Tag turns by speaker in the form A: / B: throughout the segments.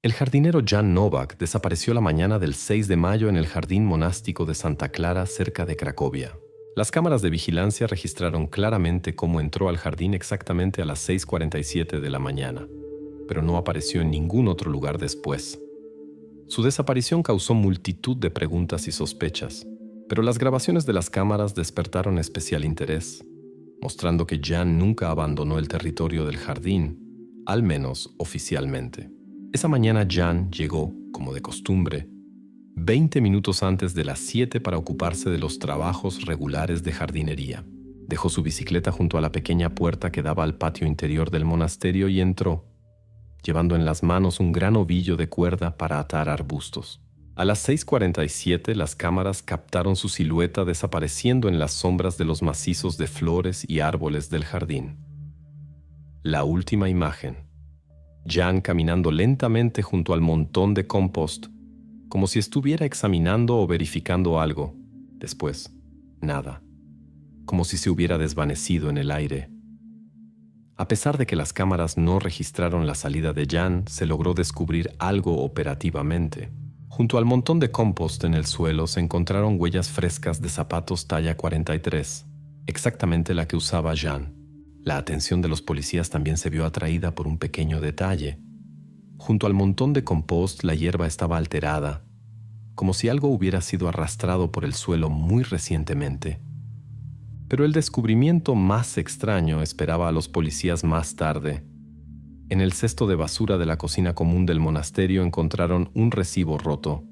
A: El jardinero Jan Nowak desapareció la mañana del 6 de mayo en el jardín monástico de Santa Clara, cerca de Cracovia. Las cámaras de vigilancia registraron claramente cómo entró al jardín exactamente a las 6:47 de la mañana, pero no apareció en ningún otro lugar después. Su desaparición causó multitud de preguntas y sospechas, pero las grabaciones de las cámaras despertaron especial interés, mostrando que Jan nunca abandonó el territorio del jardín, al menos oficialmente. Esa mañana Jan llegó, como de costumbre, 20 minutos antes de las 7 para ocuparse de los trabajos regulares de jardinería. Dejó su bicicleta junto a la pequeña puerta que daba al patio interior del monasterio y entró, llevando en las manos un gran ovillo de cuerda para atar arbustos. A las 6:47 las cámaras captaron su silueta desapareciendo en las sombras de los macizos de flores y árboles del jardín. La última imagen. Jan caminando lentamente junto al montón de compost, como si estuviera examinando o verificando algo. Después, nada. Como si se hubiera desvanecido en el aire. A pesar de que las cámaras no registraron la salida de Jan, se logró descubrir algo operativamente. Junto al montón de compost en el suelo se encontraron huellas frescas de zapatos talla 43, exactamente la que usaba Jan. La atención de los policías también se vio atraída por un pequeño detalle. Junto al montón de compost la hierba estaba alterada, como si algo hubiera sido arrastrado por el suelo muy recientemente. Pero el descubrimiento más extraño esperaba a los policías más tarde. En el cesto de basura de la cocina común del monasterio encontraron un recibo roto.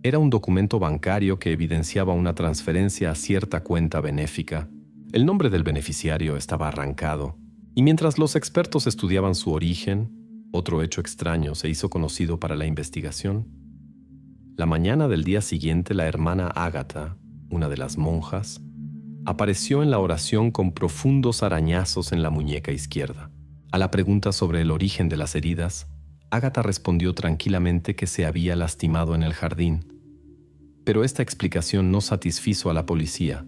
A: Era un documento bancario que evidenciaba una transferencia a cierta cuenta benéfica. El nombre del beneficiario estaba arrancado, y mientras los expertos estudiaban su origen, otro hecho extraño se hizo conocido para la investigación. La mañana del día siguiente, la hermana Ágata, una de las monjas, apareció en la oración con profundos arañazos en la muñeca izquierda. A la pregunta sobre el origen de las heridas, Ágata respondió tranquilamente que se había lastimado en el jardín. Pero esta explicación no satisfizo a la policía,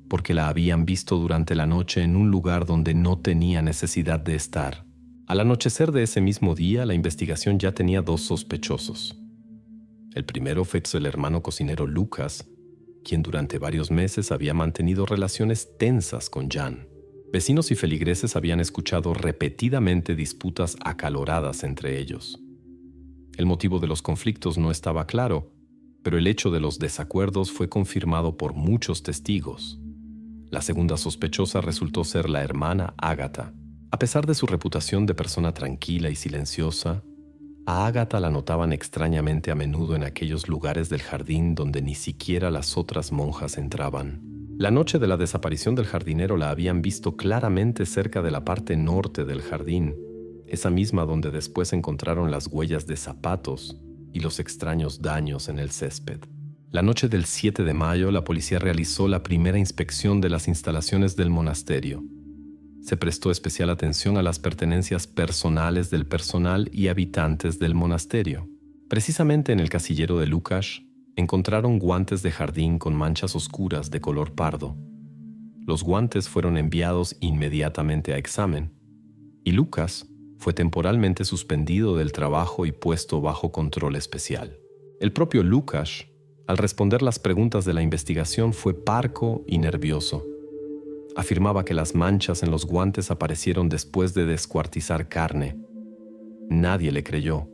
A: porque la habían visto durante la noche en un lugar donde no tenía necesidad de estar. Al anochecer de ese mismo día, la investigación ya tenía dos sospechosos. El primero fue el hermano cocinero Lucas, quien durante varios meses había mantenido relaciones tensas con Jan. Vecinos y feligreses habían escuchado repetidamente disputas acaloradas entre ellos. El motivo de los conflictos no estaba claro, pero el hecho de los desacuerdos fue confirmado por muchos testigos. La segunda sospechosa resultó ser la hermana Ágata. A pesar de su reputación de persona tranquila y silenciosa, a Ágata la notaban extrañamente a menudo en aquellos lugares del jardín donde ni siquiera las otras monjas entraban. La noche de la desaparición del jardinero la habían visto claramente cerca de la parte norte del jardín, esa misma donde después encontraron las huellas de zapatos y los extraños daños en el césped. La noche del 7 de mayo, la policía realizó la primera inspección de las instalaciones del monasterio. Se prestó especial atención a las pertenencias personales del personal y habitantes del monasterio. Precisamente en el casillero de Lukács, encontraron guantes de jardín con manchas oscuras de color pardo. Los guantes fueron enviados inmediatamente a examen, y Lukács fue temporalmente suspendido del trabajo y puesto bajo control especial. El propio Lukács, al responder las preguntas de la investigación, fue parco y nervioso. Afirmaba que las manchas en los guantes aparecieron después de descuartizar carne. Nadie le creyó,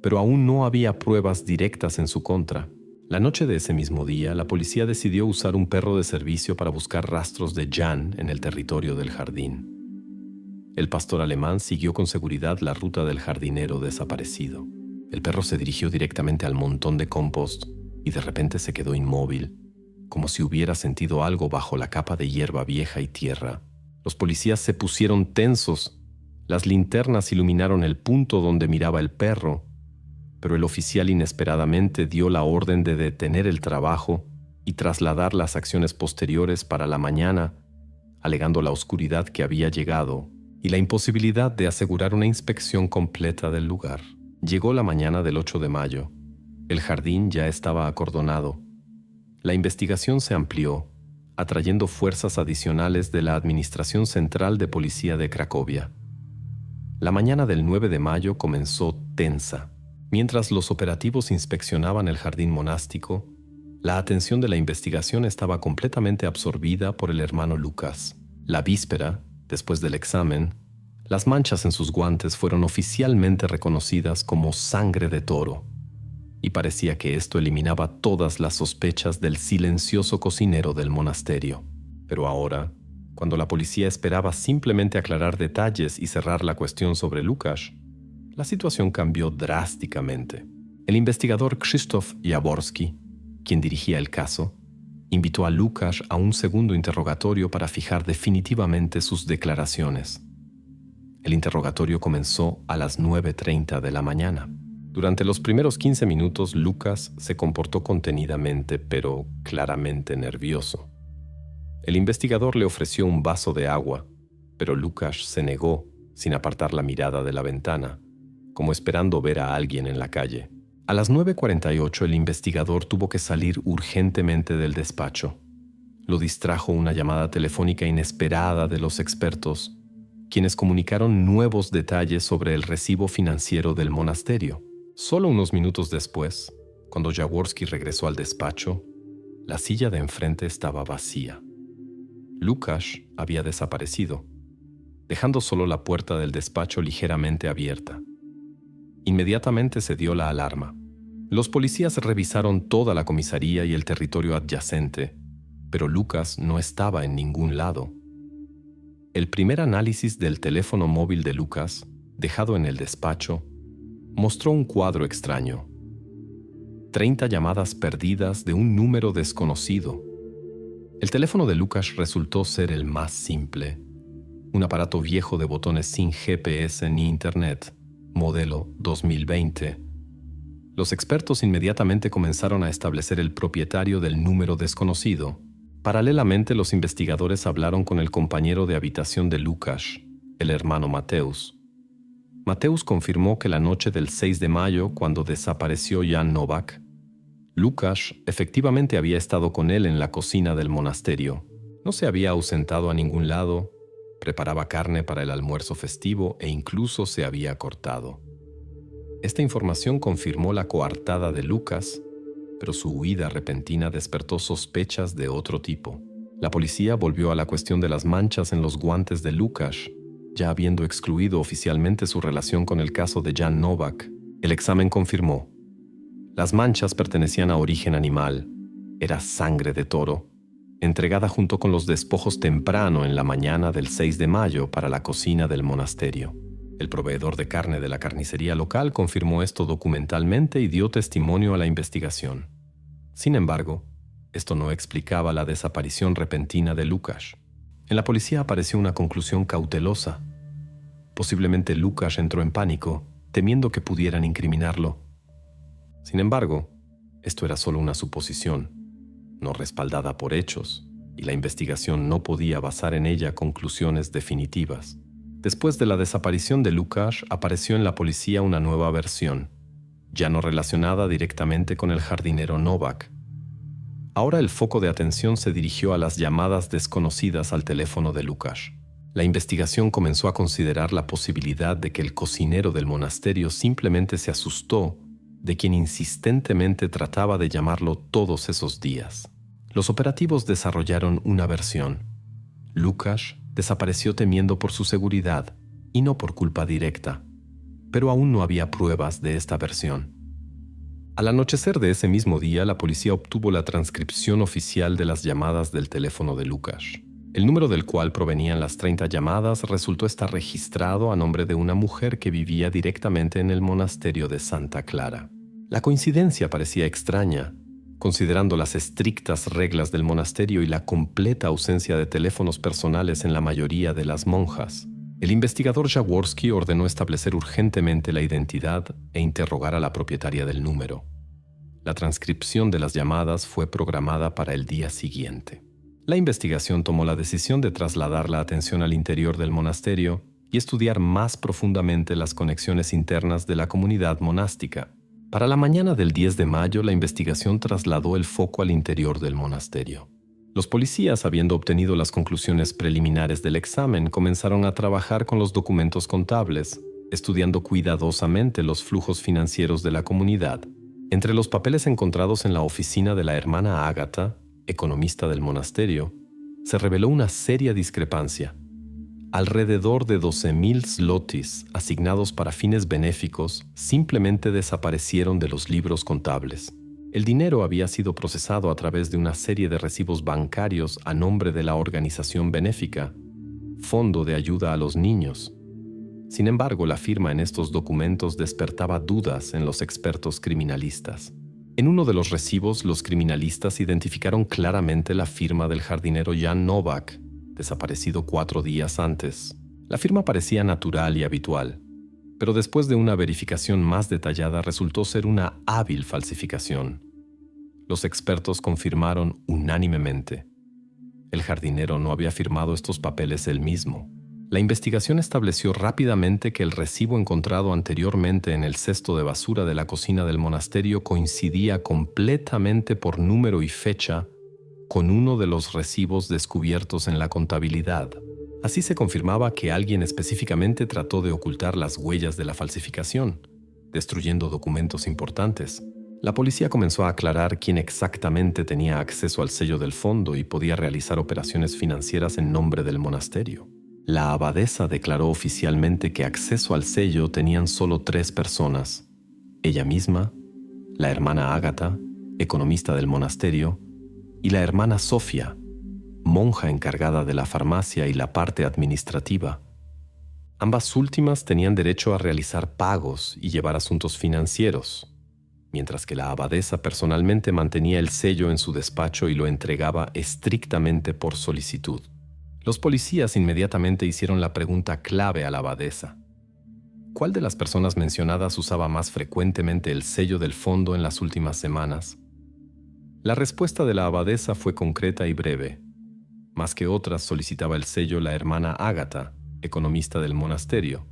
A: pero aún no había pruebas directas en su contra. La noche de ese mismo día, la policía decidió usar un perro de servicio para buscar rastros de Jan en el territorio del jardín. El pastor alemán siguió con seguridad la ruta del jardinero desaparecido. El perro se dirigió directamente al montón de compost y de repente se quedó inmóvil, como si hubiera sentido algo bajo la capa de hierba vieja y tierra. Los policías se pusieron tensos. Las linternas iluminaron el punto donde miraba el perro, pero el oficial inesperadamente dio la orden de detener el trabajo y trasladar las acciones posteriores para la mañana, alegando la oscuridad que había llegado y la imposibilidad de asegurar una inspección completa del lugar. Llegó la mañana del 8 de mayo. El jardín ya estaba acordonado. La investigación se amplió, atrayendo fuerzas adicionales de la Administración Central de Policía de Cracovia. La mañana del 9 de mayo comenzó tensa. Mientras los operativos inspeccionaban el jardín monástico, la atención de la investigación estaba completamente absorbida por el hermano Lucas. La víspera, después del examen, las manchas en sus guantes fueron oficialmente reconocidas como sangre de toro, y parecía que esto eliminaba todas las sospechas del silencioso cocinero del monasterio. Pero ahora, cuando la policía esperaba simplemente aclarar detalles y cerrar la cuestión sobre Lucas, la situación cambió drásticamente. El investigador Krzysztof Jaworski, quien dirigía el caso, invitó a Lucas a un segundo interrogatorio para fijar definitivamente sus declaraciones. El interrogatorio comenzó a las 9:30 de la mañana. Durante los primeros 15 minutos, Lucas se comportó contenidamente, pero claramente nervioso. El investigador le ofreció un vaso de agua, pero Lucas se negó, sin apartar la mirada de la ventana, como esperando ver a alguien en la calle. A las 9:48 el investigador tuvo que salir urgentemente del despacho. Lo distrajo una llamada telefónica inesperada de los expertos, quienes comunicaron nuevos detalles sobre el recibo financiero del monasterio. Solo unos minutos después, cuando Jaworski regresó al despacho, la silla de enfrente estaba vacía. Lucas había desaparecido, dejando solo la puerta del despacho ligeramente abierta. Inmediatamente se dio la alarma. Los policías revisaron toda la comisaría y el territorio adyacente, pero Lucas no estaba en ningún lado. El primer análisis del teléfono móvil de Lucas, dejado en el despacho, mostró un cuadro extraño. 30 llamadas perdidas de un número desconocido. El teléfono de Lucas resultó ser el más simple, un aparato viejo de botones sin GPS ni Internet, modelo 2020. Los expertos inmediatamente comenzaron a establecer el propietario del número desconocido. Paralelamente, los investigadores hablaron con el compañero de habitación de Lucas, el hermano Mateusz. Mateusz confirmó que la noche del 6 de mayo, cuando desapareció Jan Novak, Lucas efectivamente había estado con él en la cocina del monasterio. No se había ausentado a ningún lado, preparaba carne para el almuerzo festivo e incluso se había cortado. Esta información confirmó la coartada de Lucas, pero su huida repentina despertó sospechas de otro tipo. La policía volvió a la cuestión de las manchas en los guantes de Lucas, ya habiendo excluido oficialmente su relación con el caso de Jan Novak. El examen confirmó: las manchas pertenecían a origen animal, era sangre de toro, entregada junto con los despojos temprano en la mañana del 6 de mayo para la cocina del monasterio. El proveedor de carne de la carnicería local confirmó esto documentalmente y dio testimonio a la investigación. Sin embargo, esto no explicaba la desaparición repentina de Lucas. En la policía apareció una conclusión cautelosa. Posiblemente Lucas entró en pánico, temiendo que pudieran incriminarlo. Sin embargo, esto era solo una suposición, no respaldada por hechos, y la investigación no podía basar en ella conclusiones definitivas. Después de la desaparición de Lucas, apareció en la policía una nueva versión, ya no relacionada directamente con el jardinero Novak. Ahora el foco de atención se dirigió a las llamadas desconocidas al teléfono de Lucas. La investigación comenzó a considerar la posibilidad de que el cocinero del monasterio simplemente se asustó de quien insistentemente trataba de llamarlo todos esos días. Los operativos desarrollaron una versión. Lucas desapareció temiendo por su seguridad y no por culpa directa, pero aún no había pruebas de esta versión. Al anochecer de ese mismo día, la policía obtuvo la transcripción oficial de las llamadas del teléfono de Lucas. El número del cual provenían las 30 llamadas resultó estar registrado a nombre de una mujer que vivía directamente en el monasterio de Santa Clara. La coincidencia parecía extraña, considerando las estrictas reglas del monasterio y la completa ausencia de teléfonos personales en la mayoría de las monjas. El investigador Jaworski ordenó establecer urgentemente la identidad e interrogar a la propietaria del número. La transcripción de las llamadas fue programada para el día siguiente. La investigación tomó la decisión de trasladar la atención al interior del monasterio y estudiar más profundamente las conexiones internas de la comunidad monástica. Para la mañana del 10 de mayo, la investigación trasladó el foco al interior del monasterio. Los policías, habiendo obtenido las conclusiones preliminares del examen, comenzaron a trabajar con los documentos contables, estudiando cuidadosamente los flujos financieros de la comunidad. Entre los papeles encontrados en la oficina de la hermana Ágata, economista del monasterio, se reveló una seria discrepancia. Alrededor de 12,000 zlotis asignados para fines benéficos simplemente desaparecieron de los libros contables. El dinero había sido procesado a través de una serie de recibos bancarios a nombre de la organización benéfica, Fondo de Ayuda a los Niños. Sin embargo, la firma en estos documentos despertaba dudas en los expertos criminalistas. En uno de los recibos, los criminalistas identificaron claramente la firma del jardinero Jan Novak, desaparecido 4 días antes. La firma parecía natural y habitual, pero después de una verificación más detallada resultó ser una hábil falsificación. Los expertos confirmaron unánimemente: el jardinero no había firmado estos papeles él mismo. La investigación estableció rápidamente que el recibo encontrado anteriormente en el cesto de basura de la cocina del monasterio coincidía completamente por número y fecha con uno de los recibos descubiertos en la contabilidad. Así se confirmaba que alguien específicamente trató de ocultar las huellas de la falsificación, destruyendo documentos importantes. La policía comenzó a aclarar quién exactamente tenía acceso al sello del fondo y podía realizar operaciones financieras en nombre del monasterio. La abadesa declaró oficialmente que acceso al sello tenían solo 3 personas: ella misma, la hermana Ágata, economista del monasterio, y la hermana Sofía, monja encargada de la farmacia y la parte administrativa. Ambas últimas tenían derecho a realizar pagos y llevar asuntos financieros, mientras que la abadesa personalmente mantenía el sello en su despacho y lo entregaba estrictamente por solicitud. Los policías inmediatamente hicieron la pregunta clave a la abadesa: ¿cuál de las personas mencionadas usaba más frecuentemente el sello del fondo en las últimas semanas? La respuesta de la abadesa fue concreta y breve. Más que otras solicitaba el sello la hermana Ágata, economista del monasterio,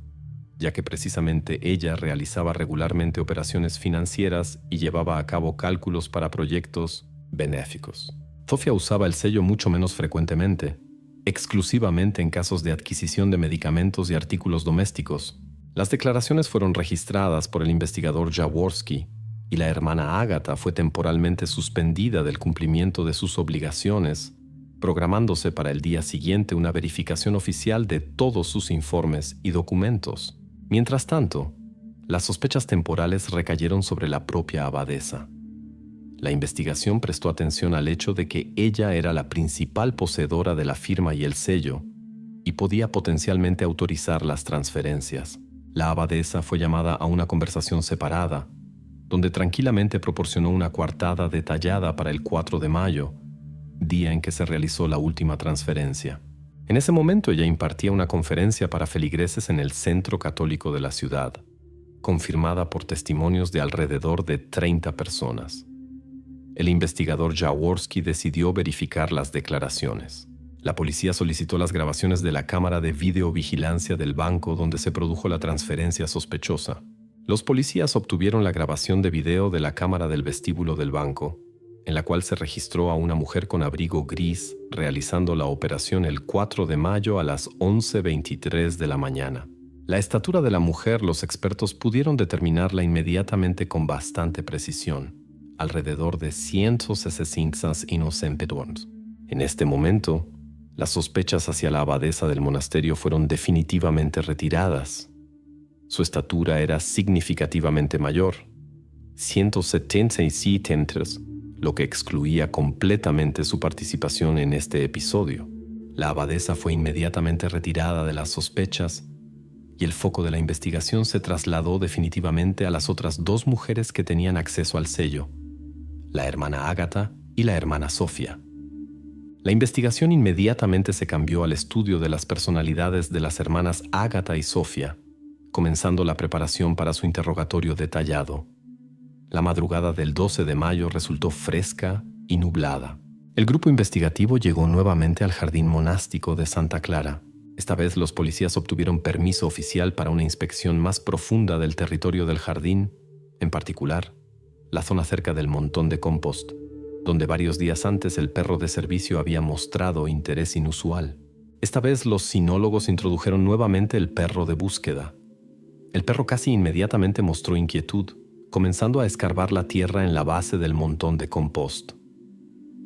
A: ya que precisamente ella realizaba regularmente operaciones financieras y llevaba a cabo cálculos para proyectos benéficos. Sofía usaba el sello mucho menos frecuentemente, exclusivamente en casos de adquisición de medicamentos y artículos domésticos. Las declaraciones fueron registradas por el investigador Jaworski, y la hermana Ágata fue temporalmente suspendida del cumplimiento de sus obligaciones, programándose para el día siguiente una verificación oficial de todos sus informes y documentos. Mientras tanto, las sospechas temporales recayeron sobre la propia abadesa. La investigación prestó atención al hecho de que ella era la principal poseedora de la firma y el sello, y podía potencialmente autorizar las transferencias. La abadesa fue llamada a una conversación separada, donde tranquilamente proporcionó una coartada detallada para el 4 de mayo, día en que se realizó la última transferencia. En ese momento ella impartía una conferencia para feligreses en el centro católico de la ciudad, confirmada por testimonios de alrededor de 30 personas. El investigador Jaworski decidió verificar las declaraciones. La policía solicitó las grabaciones de la cámara de videovigilancia del banco donde se produjo la transferencia sospechosa. Los policías obtuvieron la grabación de video de la cámara del vestíbulo del banco, en la cual se registró a una mujer con abrigo gris realizando la operación el 4 de mayo a las 11:23 de la mañana. La estatura de la mujer los expertos pudieron determinarla inmediatamente con bastante precisión, alrededor de 165 cm. En este momento, las sospechas hacia la abadesa del monasterio fueron definitivamente retiradas. Su estatura era significativamente mayor, 176 centímetros, lo que excluía completamente su participación en este episodio. La abadesa fue inmediatamente retirada de las sospechas y el foco de la investigación se trasladó definitivamente a las otras 2 mujeres que tenían acceso al sello, la hermana Ágata y la hermana Sofía. La investigación inmediatamente se cambió al estudio de las personalidades de las hermanas Ágata y Sofía, comenzando la preparación para su interrogatorio detallado. La madrugada del 12 de mayo resultó fresca y nublada. El grupo investigativo llegó nuevamente al jardín monástico de Santa Clara. Esta vez los policías obtuvieron permiso oficial para una inspección más profunda del territorio del jardín, en particular, la zona cerca del montón de compost, donde varios días antes el perro de servicio había mostrado interés inusual. Esta vez los sinólogos introdujeron nuevamente el perro de búsqueda. El perro casi inmediatamente mostró inquietud, comenzando a escarbar la tierra en la base del montón de compost.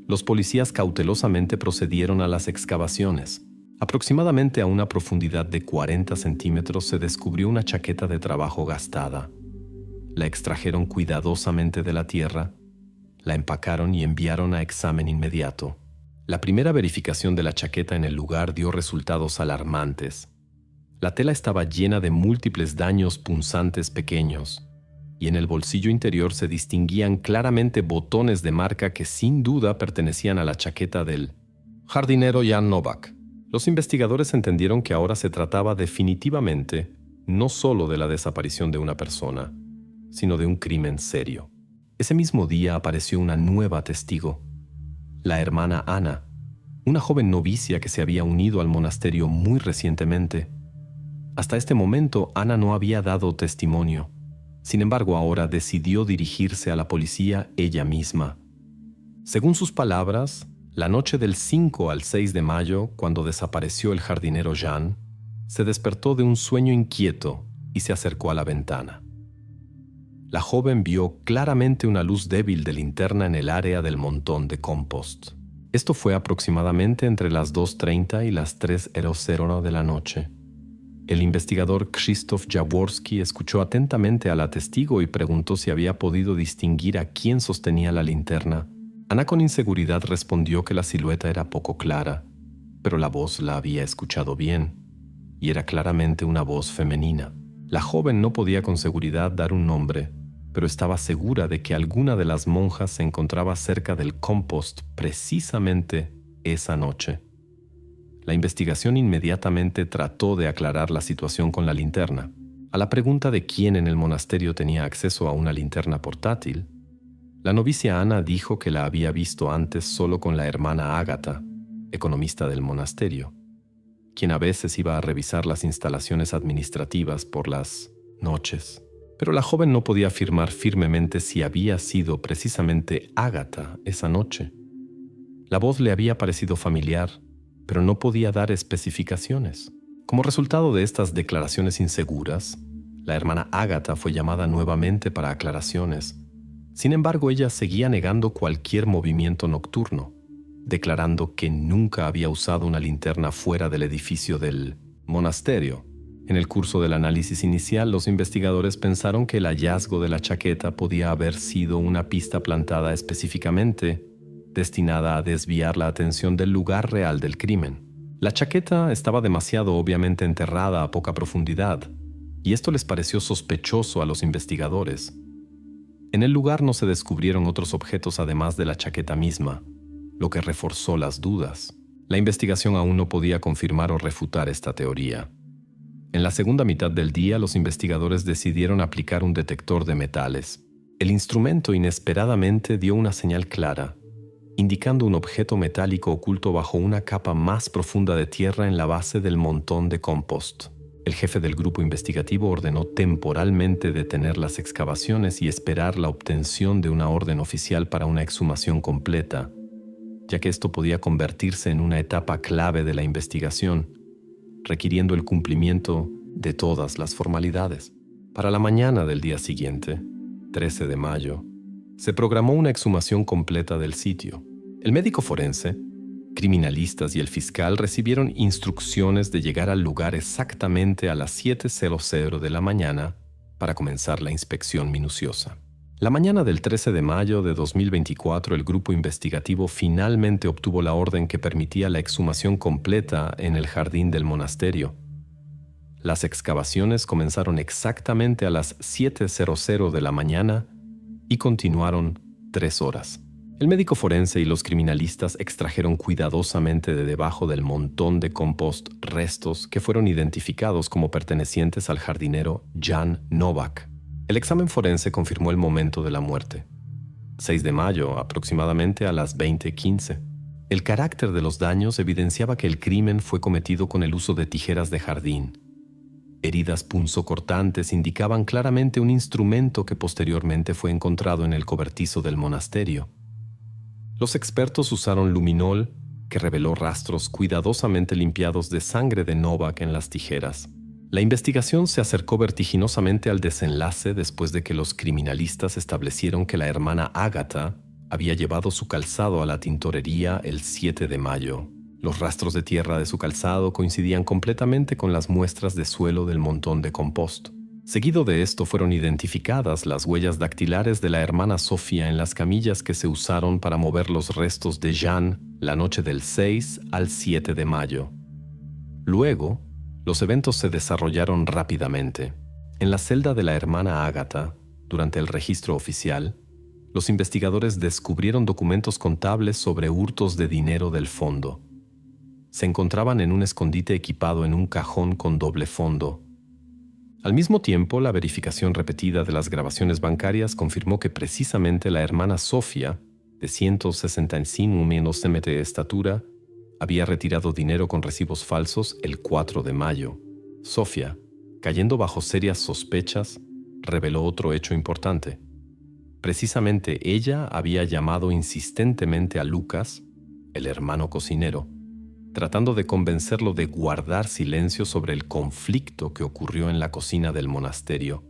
A: Los policías cautelosamente procedieron a las excavaciones. Aproximadamente a una profundidad de 40 centímetros se descubrió una chaqueta de trabajo gastada. La extrajeron cuidadosamente de la tierra, la empacaron y enviaron a examen inmediato. La primera verificación de la chaqueta en el lugar dio resultados alarmantes. La tela estaba llena de múltiples daños punzantes pequeños, y en el bolsillo interior se distinguían claramente botones de marca que sin duda pertenecían a la chaqueta del jardinero Jan Novak. Los investigadores entendieron que ahora se trataba definitivamente no solo de la desaparición de una persona, sino de un crimen serio. Ese mismo día apareció una nueva testigo, la hermana Ana, una joven novicia que se había unido al monasterio muy recientemente. Hasta este momento, Ana no había dado testimonio. Sin embargo, ahora decidió dirigirse a la policía ella misma. Según sus palabras, la noche del 5 al 6 de mayo, cuando desapareció el jardinero Jan, se despertó de un sueño inquieto y se acercó a la ventana. La joven vio claramente una luz débil de linterna en el área del montón de compost. Esto fue aproximadamente entre las 2:30 y las 3:00 de la noche. El investigador Krzysztof Jaworski escuchó atentamente a la testigo y preguntó si había podido distinguir a quién sostenía la linterna. Ana con inseguridad respondió que la silueta era poco clara, pero la voz la había escuchado bien, y era claramente una voz femenina. La joven no podía con seguridad dar un nombre, pero estaba segura de que alguna de las monjas se encontraba cerca del compost precisamente esa noche. La investigación inmediatamente trató de aclarar la situación con la linterna. A la pregunta de quién en el monasterio tenía acceso a una linterna portátil, la novicia Ana dijo que la había visto antes solo con la hermana Ágata, economista del monasterio, quien a veces iba a revisar las instalaciones administrativas por las noches. Pero la joven no podía afirmar firmemente si había sido precisamente Ágata esa noche. La voz le había parecido familiar, pero no podía dar especificaciones. Como resultado de estas declaraciones inseguras, la hermana Ágata fue llamada nuevamente para aclaraciones. Sin embargo, ella seguía negando cualquier movimiento nocturno, declarando que nunca había usado una linterna fuera del edificio del monasterio. En el curso del análisis inicial, los investigadores pensaron que el hallazgo de la chaqueta podía haber sido una pista plantada específicamente destinada a desviar la atención del lugar real del crimen. La chaqueta estaba demasiado obviamente enterrada a poca profundidad, y esto les pareció sospechoso a los investigadores. En el lugar no se descubrieron otros objetos además de la chaqueta misma, lo que reforzó las dudas. La investigación aún no podía confirmar o refutar esta teoría. En la segunda mitad del día, los investigadores decidieron aplicar un detector de metales. El instrumento inesperadamente dio una señal clara, indicando un objeto metálico oculto bajo una capa más profunda de tierra en la base del montón de compost. El jefe del grupo investigativo ordenó temporalmente detener las excavaciones y esperar la obtención de una orden oficial para una exhumación completa, ya que esto podía convertirse en una etapa clave de la investigación, requiriendo el cumplimiento de todas las formalidades. Para la mañana del día siguiente, 13 de mayo, se programó una exhumación completa del sitio. El médico forense, criminalistas y el fiscal recibieron instrucciones de llegar al lugar exactamente a las 7:00 de la mañana para comenzar la inspección minuciosa. La mañana del 13 de mayo de 2024, el grupo investigativo finalmente obtuvo la orden que permitía la exhumación completa en el jardín del monasterio. Las excavaciones comenzaron exactamente a las 7:00 de la mañana y continuaron 3 horas. El médico forense y los criminalistas extrajeron cuidadosamente de debajo del montón de compost restos que fueron identificados como pertenecientes al jardinero Jan Novak. El examen forense confirmó el momento de la muerte. 6 de mayo, aproximadamente a las 20:15. El carácter de los daños evidenciaba que el crimen fue cometido con el uso de tijeras de jardín. Heridas punzocortantes indicaban claramente un instrumento que posteriormente fue encontrado en el cobertizo del monasterio. Los expertos usaron luminol, que reveló rastros cuidadosamente limpiados de sangre de Novak en las tijeras. La investigación se acercó vertiginosamente al desenlace después de que los criminalistas establecieron que la hermana Ágata había llevado su calzado a la tintorería el 7 de mayo. Los rastros de tierra de su calzado coincidían completamente con las muestras de suelo del montón de compost. Seguido de esto fueron identificadas las huellas dactilares de la hermana Sofía en las camillas que se usaron para mover los restos de Jan la noche del 6 al 7 de mayo. Luego, los eventos se desarrollaron rápidamente. En la celda de la hermana Ágata, durante el registro oficial, los investigadores descubrieron documentos contables sobre hurtos de dinero del fondo. Se encontraban en un escondite equipado en un cajón con doble fondo. Al mismo tiempo, la verificación repetida de las grabaciones bancarias confirmó que precisamente la hermana Sofía, de 165 mm de estatura, había retirado dinero con recibos falsos el 4 de mayo. Sofía, cayendo bajo serias sospechas, reveló otro hecho importante. Precisamente ella había llamado insistentemente a Lucas, el hermano cocinero, tratando de convencerlo de guardar silencio sobre el conflicto que ocurrió en la cocina del monasterio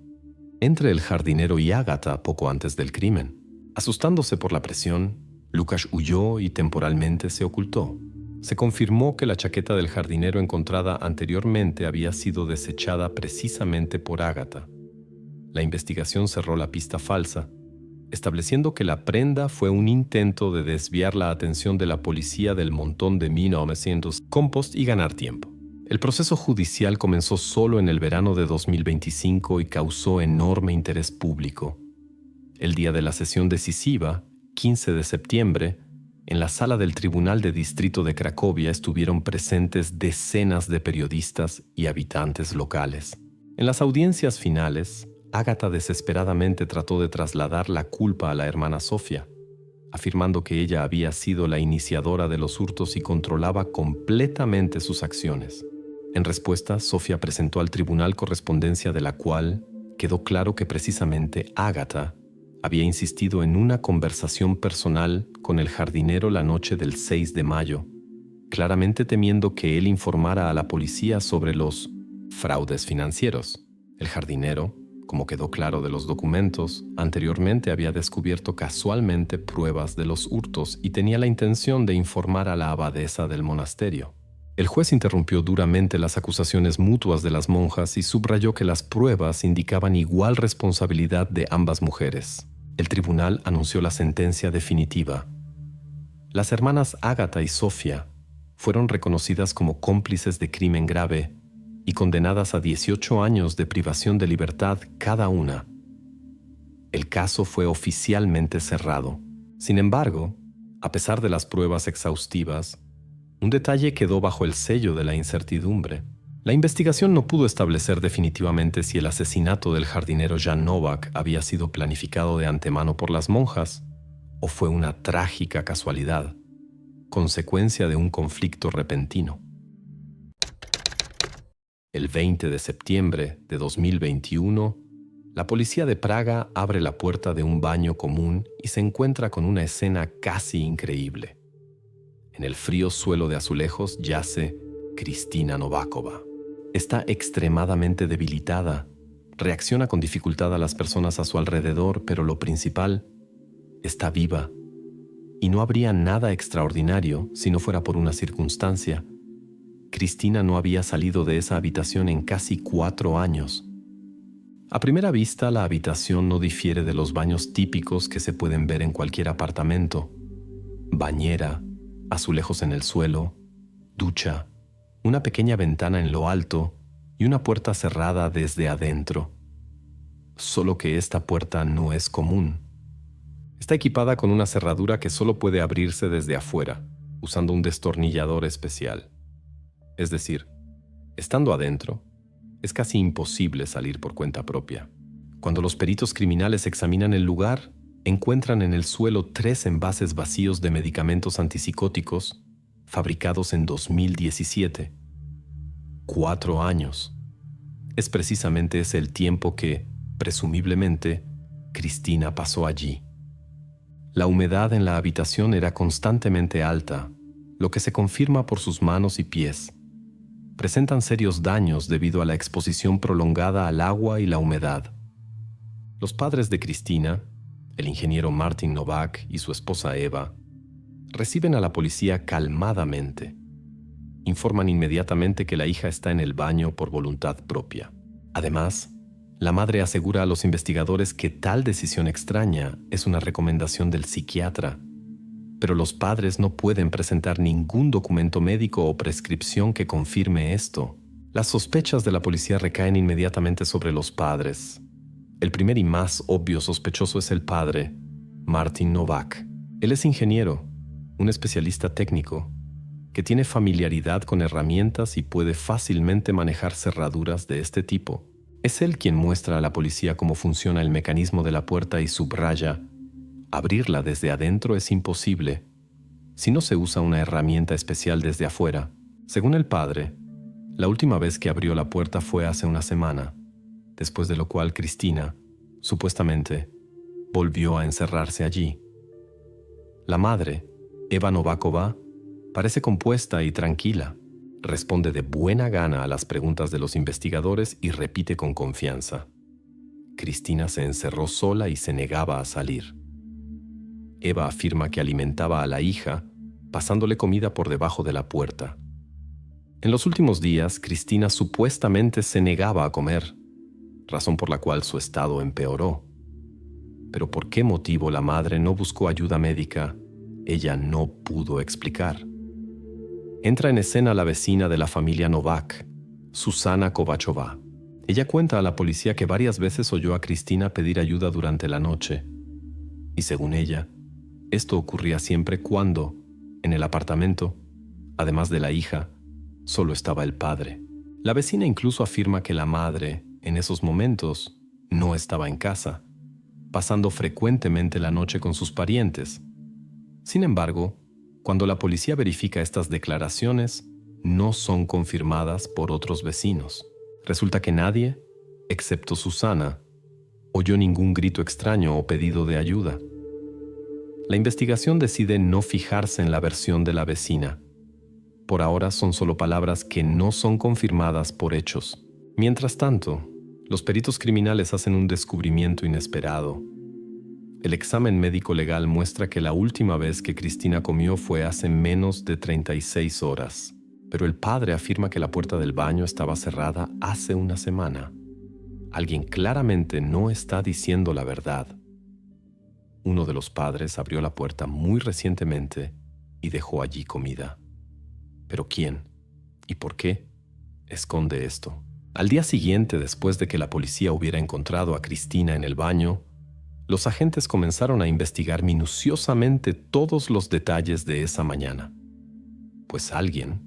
A: entre el jardinero y Ágata poco antes del crimen. Asustándose por la presión, Lucas huyó y temporalmente se ocultó. Se confirmó que la chaqueta del jardinero encontrada anteriormente había sido desechada precisamente por Ágata. La investigación cerró la pista falsa, estableciendo que la prenda fue un intento de desviar la atención de la policía del montón de 1900 compost y ganar tiempo. El proceso judicial comenzó solo en el verano de 2025 y causó enorme interés público. El día de la sesión decisiva, 15 de septiembre, en la sala del Tribunal de Distrito de Cracovia estuvieron presentes decenas de periodistas y habitantes locales. En las audiencias finales, Ágata desesperadamente trató de trasladar la culpa a la hermana Sofía, afirmando que ella había sido la iniciadora de los hurtos y controlaba completamente sus acciones. En respuesta, Sofía presentó al tribunal correspondencia de la cual quedó claro que precisamente Ágata había insistido en una conversación personal con el jardinero la noche del 6 de mayo, claramente temiendo que él informara a la policía sobre los fraudes financieros. El jardinero, como quedó claro de los documentos, anteriormente había descubierto casualmente pruebas de los hurtos y tenía la intención de informar a la abadesa del monasterio. El juez interrumpió duramente las acusaciones mutuas de las monjas y subrayó que las pruebas indicaban igual responsabilidad de ambas mujeres. El tribunal anunció la sentencia definitiva. Las hermanas Ágata y Sofía fueron reconocidas como cómplices de crimen grave y condenadas a 18 años de privación de libertad cada una. El caso fue oficialmente cerrado. Sin embargo, a pesar de las pruebas exhaustivas, un detalle quedó bajo el sello de la incertidumbre. La investigación no pudo establecer definitivamente si el asesinato del jardinero Jan Novak había sido planificado de antemano por las monjas o fue una trágica casualidad, consecuencia de un conflicto repentino. El 20 de septiembre de 2021, la policía de Praga abre la puerta de un baño común y se encuentra con una escena casi increíble. En el frío suelo de azulejos yace Kristina Nováková. Está extremadamente debilitada, reacciona con dificultad a las personas a su alrededor, pero lo principal, está viva. Y no habría nada extraordinario si no fuera por una circunstancia. Kristina no había salido de esa habitación en casi 4 años. A primera vista, la habitación no difiere de los baños típicos que se pueden ver en cualquier apartamento. Bañera, azulejos en el suelo, ducha, una pequeña ventana en lo alto y una puerta cerrada desde adentro. Solo que esta puerta no es común. Está equipada con una cerradura que solo puede abrirse desde afuera, usando un destornillador especial. Es decir, estando adentro, es casi imposible salir por cuenta propia. Cuando los peritos criminales examinan el lugar, encuentran en el suelo 3 envases vacíos de medicamentos antipsicóticos fabricados en 2017. 4 años. Es precisamente ese el tiempo que, presumiblemente, Kristina pasó allí. La humedad en la habitación era constantemente alta, lo que se confirma por sus manos y pies. presentan serios daños debido a la exposición prolongada al agua y la humedad. Los padres de Cristina, el ingeniero Martin Novak y su esposa Eva, reciben a la policía calmadamente. Informan inmediatamente que la hija está en el baño por voluntad propia. Además, la madre asegura a los investigadores que tal decisión extraña es una recomendación del psiquiatra, pero los padres no pueden presentar ningún documento médico o prescripción que confirme esto. Las sospechas de la policía recaen inmediatamente sobre los padres. El primer y más obvio sospechoso es el padre, Martin Novak. Él es ingeniero, un especialista técnico, que tiene familiaridad con herramientas y puede fácilmente manejar cerraduras de este tipo. Es él quien muestra a la policía cómo funciona el mecanismo de la puerta y subraya: abrirla desde adentro es imposible si no se usa una herramienta especial desde afuera. Según el padre, la última vez que abrió la puerta fue hace una semana, después de lo cual Cristina, supuestamente, volvió a encerrarse allí. La madre, Eva Novakova, parece compuesta y tranquila. Responde de buena gana a las preguntas de los investigadores y repite con confianza: Cristina se encerró sola y se negaba a salir. Eva afirma que alimentaba a la hija pasándole comida por debajo de la puerta. En los últimos días, Cristina supuestamente se negaba a comer, razón por la cual su estado empeoró. Pero ¿por qué motivo la madre no buscó ayuda médica? Ella no pudo explicar. Entra en escena la vecina de la familia Novak, Susana Kovachova. Ella cuenta a la policía que varias veces oyó a Cristina pedir ayuda durante la noche. Y según ella, esto ocurría siempre cuando, en el apartamento, además de la hija, solo estaba el padre. La vecina incluso afirma que la madre, en esos momentos, no estaba en casa, pasando frecuentemente la noche con sus parientes. Sin embargo, cuando la policía verifica estas declaraciones, no son confirmadas por otros vecinos. Resulta que nadie, excepto Susana, oyó ningún grito extraño o pedido de ayuda. La investigación decide no fijarse en la versión de la vecina. Por ahora son solo palabras que no son confirmadas por hechos. Mientras tanto, los peritos criminales hacen un descubrimiento inesperado. El examen médico legal muestra que la última vez que Cristina comió fue hace menos de 36 horas, pero el padre afirma que la puerta del baño estaba cerrada hace una semana. Alguien claramente no está diciendo la verdad. Uno de los padres abrió la puerta muy recientemente y dejó allí comida. ¿Pero quién? ¿Y por qué esconde esto? Al día siguiente, después de que la policía hubiera encontrado a Cristina en el baño, los agentes comenzaron a investigar minuciosamente todos los detalles de esa mañana. Pues alguien,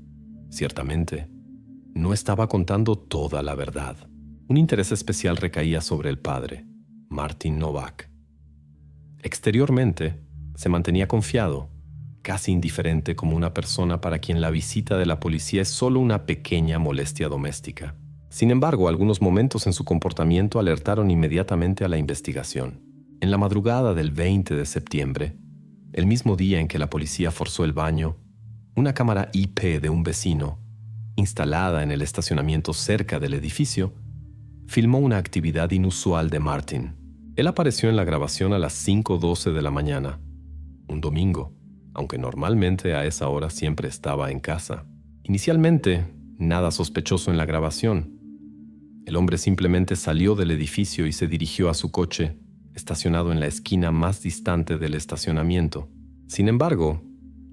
A: ciertamente, no estaba contando toda la verdad. Un interés especial recaía sobre el padre, Martin Novak. Exteriormente, se mantenía confiado, casi indiferente, como una persona para quien la visita de la policía es solo una pequeña molestia doméstica. Sin embargo, algunos momentos en su comportamiento alertaron inmediatamente a la investigación. En la madrugada del 20 de septiembre, el mismo día en que la policía forzó el baño, una cámara IP de un vecino, instalada en el estacionamiento cerca del edificio, filmó una actividad inusual de Martin. Él apareció en la grabación a las 5:12 de la mañana, un domingo, aunque normalmente a esa hora siempre estaba en casa. Inicialmente, nada sospechoso en la grabación. El hombre simplemente salió del edificio y se dirigió a su coche, estacionado en la esquina más distante del estacionamiento. Sin embargo,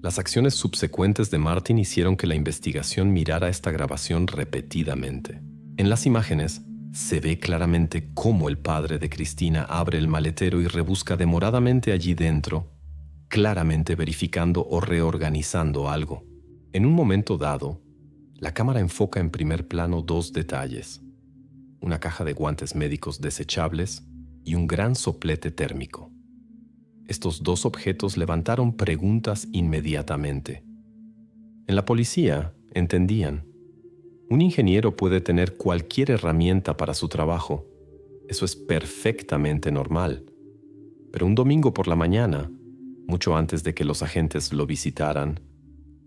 A: las acciones subsecuentes de Martin hicieron que la investigación mirara esta grabación repetidamente. En las imágenes, se ve claramente cómo el padre de Cristina abre el maletero y rebusca demoradamente allí dentro, claramente verificando o reorganizando algo. En un momento dado, la cámara enfoca en primer plano dos detalles: una caja de guantes médicos desechables y un gran soplete térmico. Estos dos objetos levantaron preguntas inmediatamente. En la policía entendían: un ingeniero puede tener cualquier herramienta para su trabajo. Eso es perfectamente normal. Pero un domingo por la mañana, mucho antes de que los agentes lo visitaran,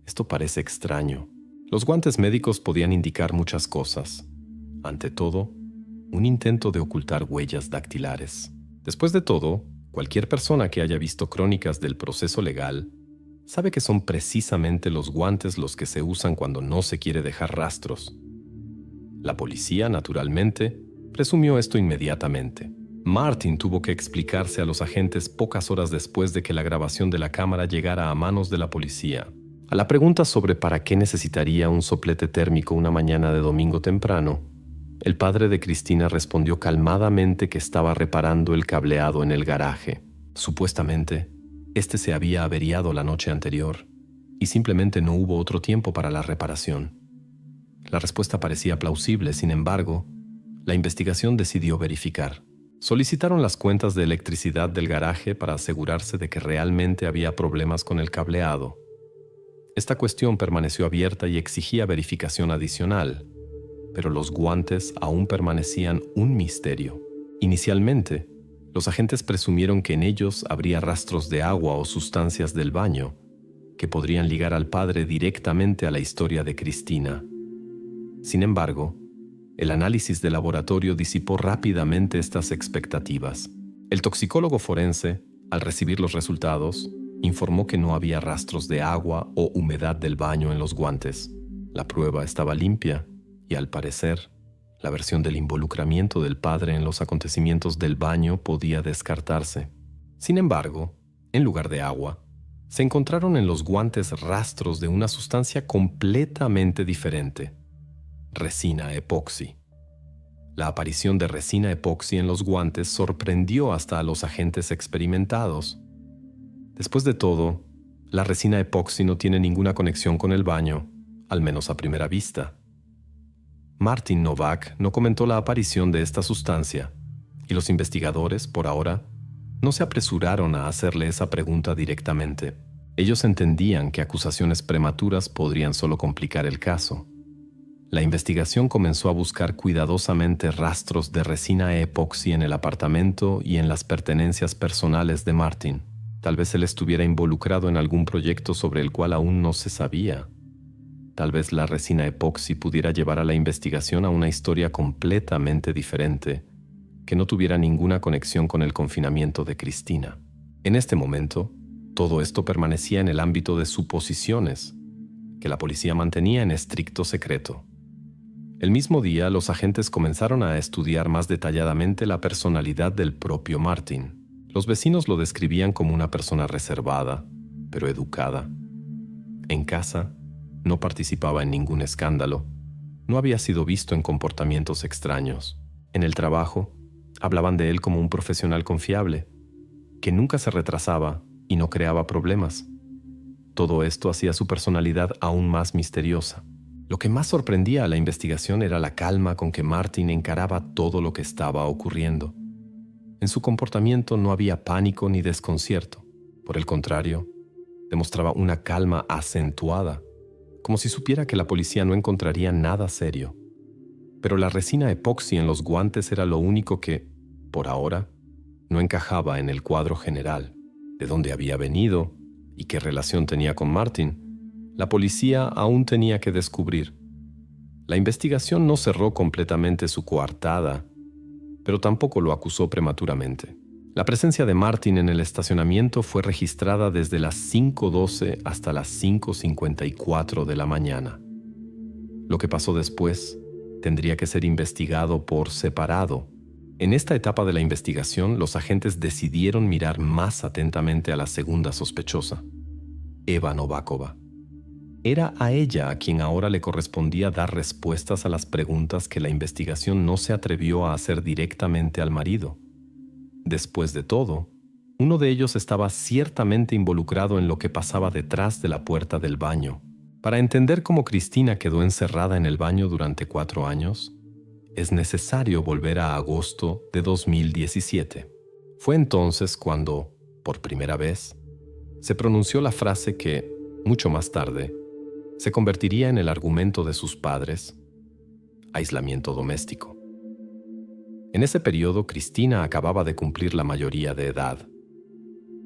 A: esto parece extraño. Los guantes médicos podían indicar muchas cosas. Ante todo, un intento de ocultar huellas dactilares. Después de todo, cualquier persona que haya visto crónicas del proceso legal sabe que son precisamente los guantes los que se usan cuando no se quiere dejar rastros. La policía, naturalmente, presumió esto inmediatamente. Martin tuvo que explicarse a los agentes pocas horas después de que la grabación de la cámara llegara a manos de la policía. A la pregunta sobre para qué necesitaría un soplete térmico una mañana de domingo temprano, el padre de Cristina respondió calmadamente que estaba reparando el cableado en el garaje. Supuestamente, este se había averiado la noche anterior y simplemente no hubo otro tiempo para la reparación. La respuesta parecía plausible, sin embargo, la investigación decidió verificar. Solicitaron las cuentas de electricidad del garaje para asegurarse de que realmente había problemas con el cableado. Esta cuestión permaneció abierta y exigía verificación adicional, pero los guantes aún permanecían un misterio. Inicialmente, los agentes presumieron que en ellos habría rastros de agua o sustancias del baño que podrían ligar al padre directamente a la historia de Cristina. Sin embargo, el análisis de laboratorio disipó rápidamente estas expectativas. El toxicólogo forense, al recibir los resultados, informó que no había rastros de agua o humedad del baño en los guantes. La prueba estaba limpia y, al parecer, la versión del involucramiento del padre en los acontecimientos del baño podía descartarse. Sin embargo, en lugar de agua, se encontraron en los guantes rastros de una sustancia completamente diferente: resina epoxi. La aparición de resina epoxi en los guantes sorprendió hasta a los agentes experimentados. Después de todo, la resina epoxi no tiene ninguna conexión con el baño, al menos a primera vista. Martin Novak no comentó la aparición de esta sustancia, y los investigadores, por ahora, no se apresuraron a hacerle esa pregunta directamente. Ellos entendían que acusaciones prematuras podrían solo complicar el caso. La investigación comenzó a buscar cuidadosamente rastros de resina epoxi en el apartamento y en las pertenencias personales de Martin. Tal vez él estuviera involucrado en algún proyecto sobre el cual aún no se sabía. Tal vez la resina epoxi pudiera llevar a la investigación a una historia completamente diferente, que no tuviera ninguna conexión con el confinamiento de Cristina. En este momento, todo esto permanecía en el ámbito de suposiciones, que la policía mantenía en estricto secreto. El mismo día, los agentes comenzaron a estudiar más detalladamente la personalidad del propio Martin. Los vecinos lo describían como una persona reservada, pero educada. En casa, no participaba en ningún escándalo. No había sido visto en comportamientos extraños. En el trabajo, hablaban de él como un profesional confiable, que nunca se retrasaba y no creaba problemas. Todo esto hacía su personalidad aún más misteriosa. Lo que más sorprendía a la investigación era la calma con que Martin encaraba todo lo que estaba ocurriendo. En su comportamiento no había pánico ni desconcierto. Por el contrario, demostraba una calma acentuada, como si supiera que la policía no encontraría nada serio. Pero la resina epoxi en los guantes era lo único que, por ahora, no encajaba en el cuadro general. De dónde había venido y qué relación tenía con Martin, la policía aún tenía que descubrir. La investigación no cerró completamente su coartada, pero tampoco lo acusó prematuramente. La presencia de Martin en el estacionamiento fue registrada desde las 5:12 hasta las 5:54 de la mañana. Lo que pasó después tendría que ser investigado por separado. En esta etapa de la investigación, los agentes decidieron mirar más atentamente a la segunda sospechosa, Eva Novakova. Era a ella a quien ahora le correspondía dar respuestas a las preguntas que la investigación no se atrevió a hacer directamente al marido. Después de todo, uno de ellos estaba ciertamente involucrado en lo que pasaba detrás de la puerta del baño. Para entender cómo Cristina quedó encerrada en el baño durante 4 años, es necesario volver a agosto de 2017. Fue entonces cuando, por primera vez, se pronunció la frase que, mucho más tarde, se convertiría en el argumento de sus padres: aislamiento doméstico. En ese periodo, Cristina acababa de cumplir la mayoría de edad.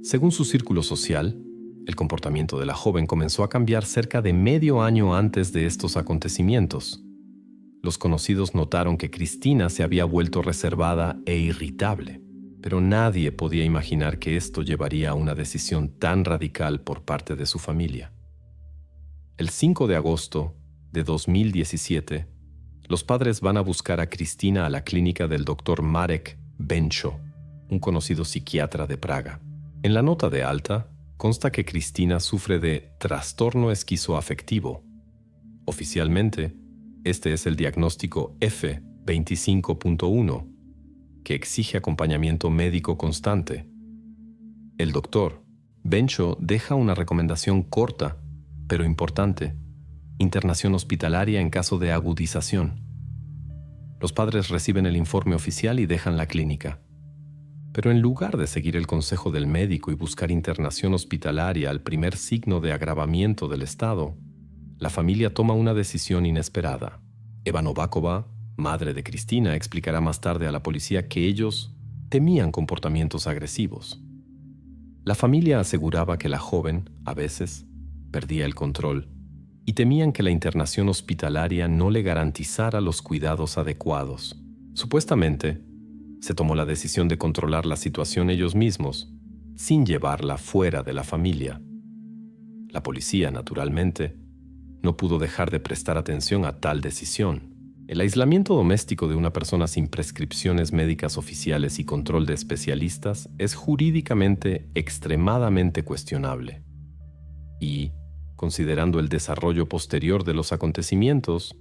A: Según su círculo social, El comportamiento de la joven comenzó a cambiar cerca de medio año antes de estos acontecimientos. Los conocidos notaron que Cristina se había vuelto reservada e irritable, pero nadie podía imaginar que esto llevaría a una decisión tan radical por parte de su familia. El 5 de agosto de 2017, los padres van a buscar a Cristina a la clínica del doctor Marek Bencho, un conocido psiquiatra de Praga. En la nota de alta consta que Cristina sufre de trastorno esquizoafectivo. Oficialmente, este es el diagnóstico F25.1, que exige acompañamiento médico constante. El doctor Bencho deja una recomendación corta, pero importante: internación hospitalaria en caso de agudización. Los padres reciben el informe oficial y dejan la clínica. Pero en lugar de seguir el consejo del médico y buscar internación hospitalaria al primer signo de agravamiento del estado, la familia toma una decisión inesperada. Eva Nováková, madre de Cristina, explicará más tarde a la policía que ellos temían comportamientos agresivos. La familia aseguraba que la joven, a veces, perdía el control y temían que la internación hospitalaria no le garantizara los cuidados adecuados. Supuestamente, se tomó la decisión de controlar la situación ellos mismos, sin llevarla fuera de la familia. La policía, naturalmente, no pudo dejar de prestar atención a tal decisión. El aislamiento doméstico de una persona sin prescripciones médicas oficiales y control de especialistas es jurídicamente extremadamente cuestionable. Y, considerando el desarrollo posterior de los acontecimientos,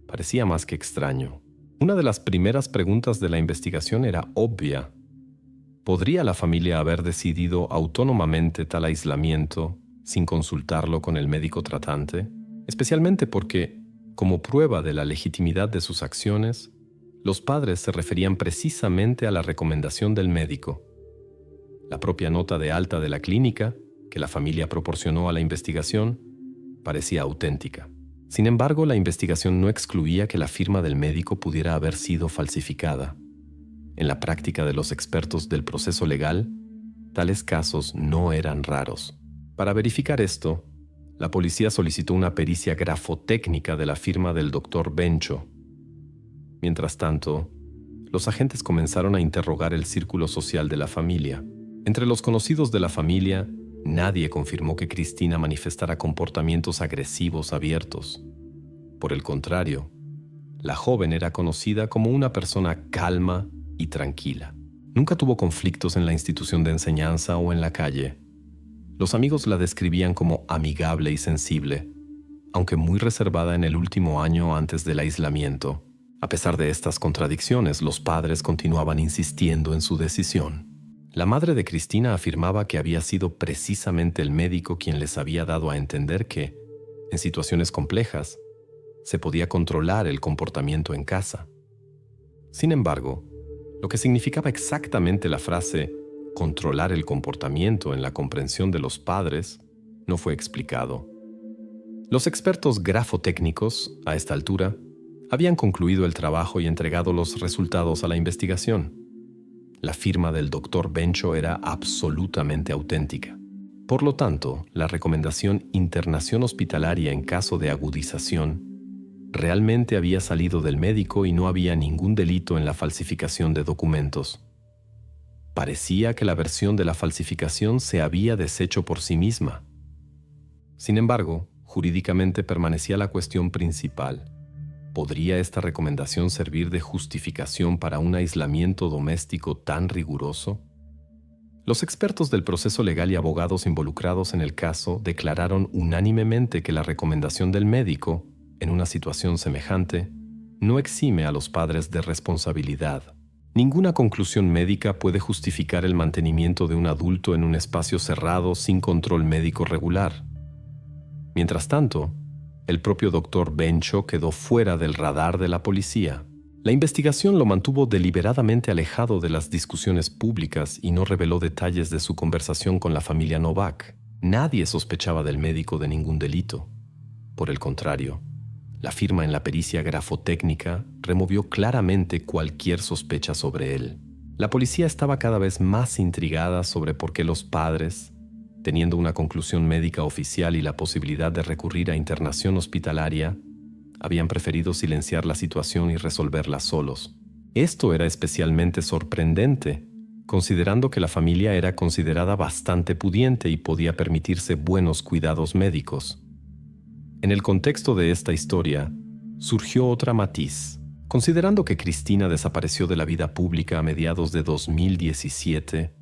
A: parecía más que extraño. Una de las primeras preguntas de la investigación era obvia. ¿Podría la familia haber decidido autónomamente tal aislamiento sin consultarlo con el médico tratante? Especialmente porque, como prueba de la legitimidad de sus acciones, los padres se referían precisamente a la recomendación del médico. La propia nota de alta de la clínica, que la familia proporcionó a la investigación, parecía auténtica. Sin embargo, la investigación no excluía que la firma del médico pudiera haber sido falsificada. En la práctica de los expertos del proceso legal, tales casos no eran raros. Para verificar esto, la policía solicitó una pericia grafotécnica de la firma del doctor Bencho. Mientras tanto, los agentes comenzaron a interrogar el círculo social de la familia. Entre los conocidos de la familia, nadie confirmó que Cristina manifestara comportamientos agresivos abiertos. Por el contrario, la joven era conocida como una persona calma y tranquila. Nunca tuvo conflictos en la institución de enseñanza o en la calle. Los amigos la describían como amigable y sensible, aunque muy reservada en el último año antes del aislamiento. A pesar de estas contradicciones, los padres continuaban insistiendo en su decisión. La madre de Cristina afirmaba que había sido precisamente el médico quien les había dado a entender que, en situaciones complejas, se podía controlar el comportamiento en casa. Sin embargo, lo que significaba exactamente la frase controlar el comportamiento en la comprensión de los padres no fue explicado. Los expertos grafotécnicos, a esta altura, habían concluido el trabajo y entregado los resultados a la investigación. La firma del doctor Bencho era absolutamente auténtica. Por lo tanto, la recomendación internación hospitalaria en caso de agudización realmente había salido del médico y no había ningún delito en la falsificación de documentos. Parecía que la versión de la falsificación se había deshecho por sí misma. Sin embargo, jurídicamente permanecía la cuestión principal. ¿Podría esta recomendación servir de justificación para un aislamiento doméstico tan riguroso? Los expertos del proceso legal y abogados involucrados en el caso declararon unánimemente que la recomendación del médico, en una situación semejante, no exime a los padres de responsabilidad. Ninguna conclusión médica puede justificar el mantenimiento de un adulto en un espacio cerrado sin control médico regular. Mientras tanto, el propio doctor Bencho quedó fuera del radar de la policía. La investigación lo mantuvo deliberadamente alejado de las discusiones públicas y no reveló detalles de su conversación con la familia Novak. Nadie sospechaba del médico de ningún delito. Por el contrario, la firma en la pericia grafotécnica removió claramente cualquier sospecha sobre él. La policía estaba cada vez más intrigada sobre por qué los padres Teniendo una conclusión médica oficial y la posibilidad de recurrir a internación hospitalaria, habían preferido silenciar la situación y resolverla solos. Esto era especialmente sorprendente, considerando que la familia era considerada bastante pudiente y podía permitirse buenos cuidados médicos. En el contexto de esta historia, surgió otra matiz. Considerando que Cristina desapareció de la vida pública a mediados de 2017,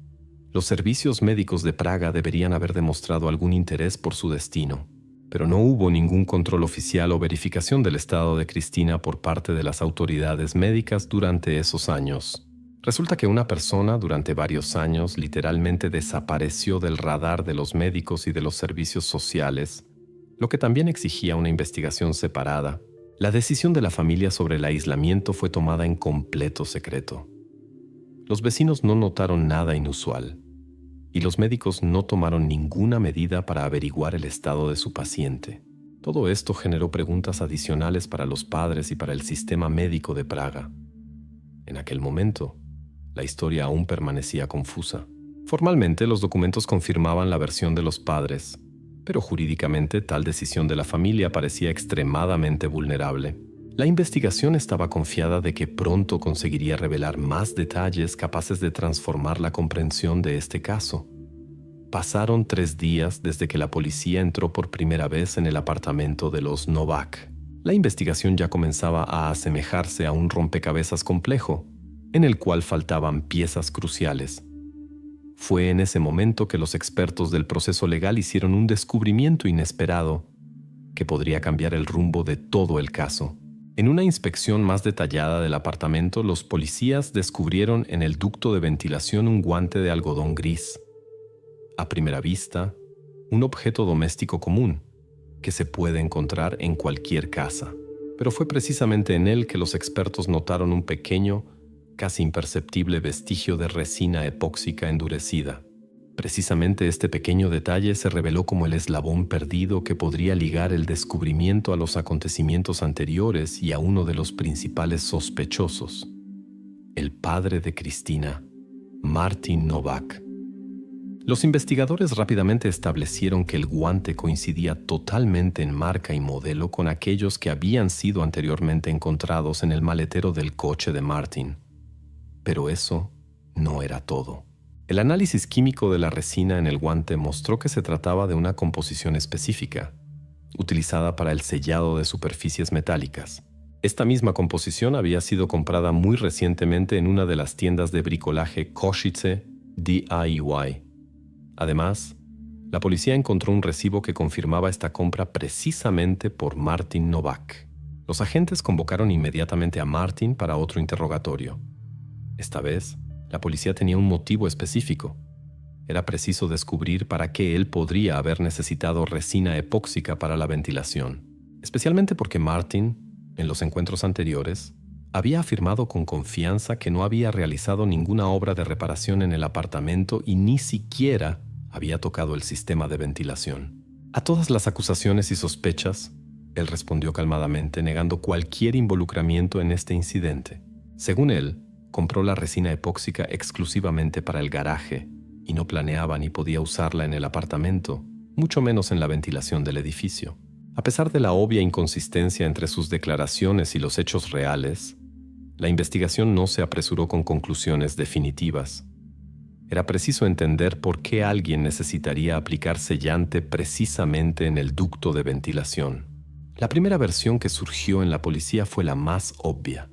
A: los servicios médicos de Praga deberían haber demostrado algún interés por su destino, pero no hubo ningún control oficial o verificación del estado de Cristina por parte de las autoridades médicas durante esos años. Resulta que una persona durante varios años literalmente desapareció del radar de los médicos y de los servicios sociales, lo que también exigía una investigación separada. La decisión de la familia sobre el aislamiento fue tomada en completo secreto. Los vecinos no notaron nada inusual, y los médicos no tomaron ninguna medida para averiguar el estado de su paciente. Todo esto generó preguntas adicionales para los padres y para el sistema médico de Praga. En aquel momento, la historia aún permanecía confusa. Formalmente, los documentos confirmaban la versión de los padres, pero jurídicamente tal decisión de la familia parecía extremadamente vulnerable. La investigación estaba confiada de que pronto conseguiría revelar más detalles capaces de transformar la comprensión de este caso. Pasaron 3 días desde que la policía entró por primera vez en el apartamento de los Novak. La investigación ya comenzaba a asemejarse a un rompecabezas complejo, en el cual faltaban piezas cruciales. Fue en ese momento que los expertos del proceso legal hicieron un descubrimiento inesperado que podría cambiar el rumbo de todo el caso. En una inspección más detallada del apartamento, los policías descubrieron en el ducto de ventilación un guante de algodón gris. A primera vista, un objeto doméstico común que se puede encontrar en cualquier casa. Pero fue precisamente en él que los expertos notaron un pequeño, casi imperceptible vestigio de resina epóxica endurecida. Precisamente este pequeño detalle se reveló como el eslabón perdido que podría ligar el descubrimiento a los acontecimientos anteriores y a uno de los principales sospechosos, el padre de Cristina, Martin Novak. Los investigadores rápidamente establecieron que el guante coincidía totalmente en marca y modelo con aquellos que habían sido anteriormente encontrados en el maletero del coche de Martin. Pero eso no era todo. El análisis químico de la resina en el guante mostró que se trataba de una composición específica, utilizada para el sellado de superficies metálicas. Esta misma composición había sido comprada muy recientemente en una de las tiendas de bricolaje Košice DIY. Además, la policía encontró un recibo que confirmaba esta compra precisamente por Martin Novak. Los agentes convocaron inmediatamente a Martin para otro interrogatorio. Esta vez, la policía tenía un motivo específico. Era preciso descubrir para qué él podría haber necesitado resina epóxica para la ventilación, especialmente porque Martin, en los encuentros anteriores, había afirmado con confianza que no había realizado ninguna obra de reparación en el apartamento y ni siquiera había tocado el sistema de ventilación. A todas las acusaciones y sospechas, él respondió calmadamente, negando cualquier involucramiento en este incidente. Según él, compró la resina epóxica exclusivamente para el garaje y no planeaba ni podía usarla en el apartamento, mucho menos en la ventilación del edificio. A pesar de la obvia inconsistencia entre sus declaraciones y los hechos reales, la investigación no se apresuró con conclusiones definitivas. Era preciso entender por qué alguien necesitaría aplicar sellante precisamente en el ducto de ventilación. La primera versión que surgió en la policía fue la más obvia.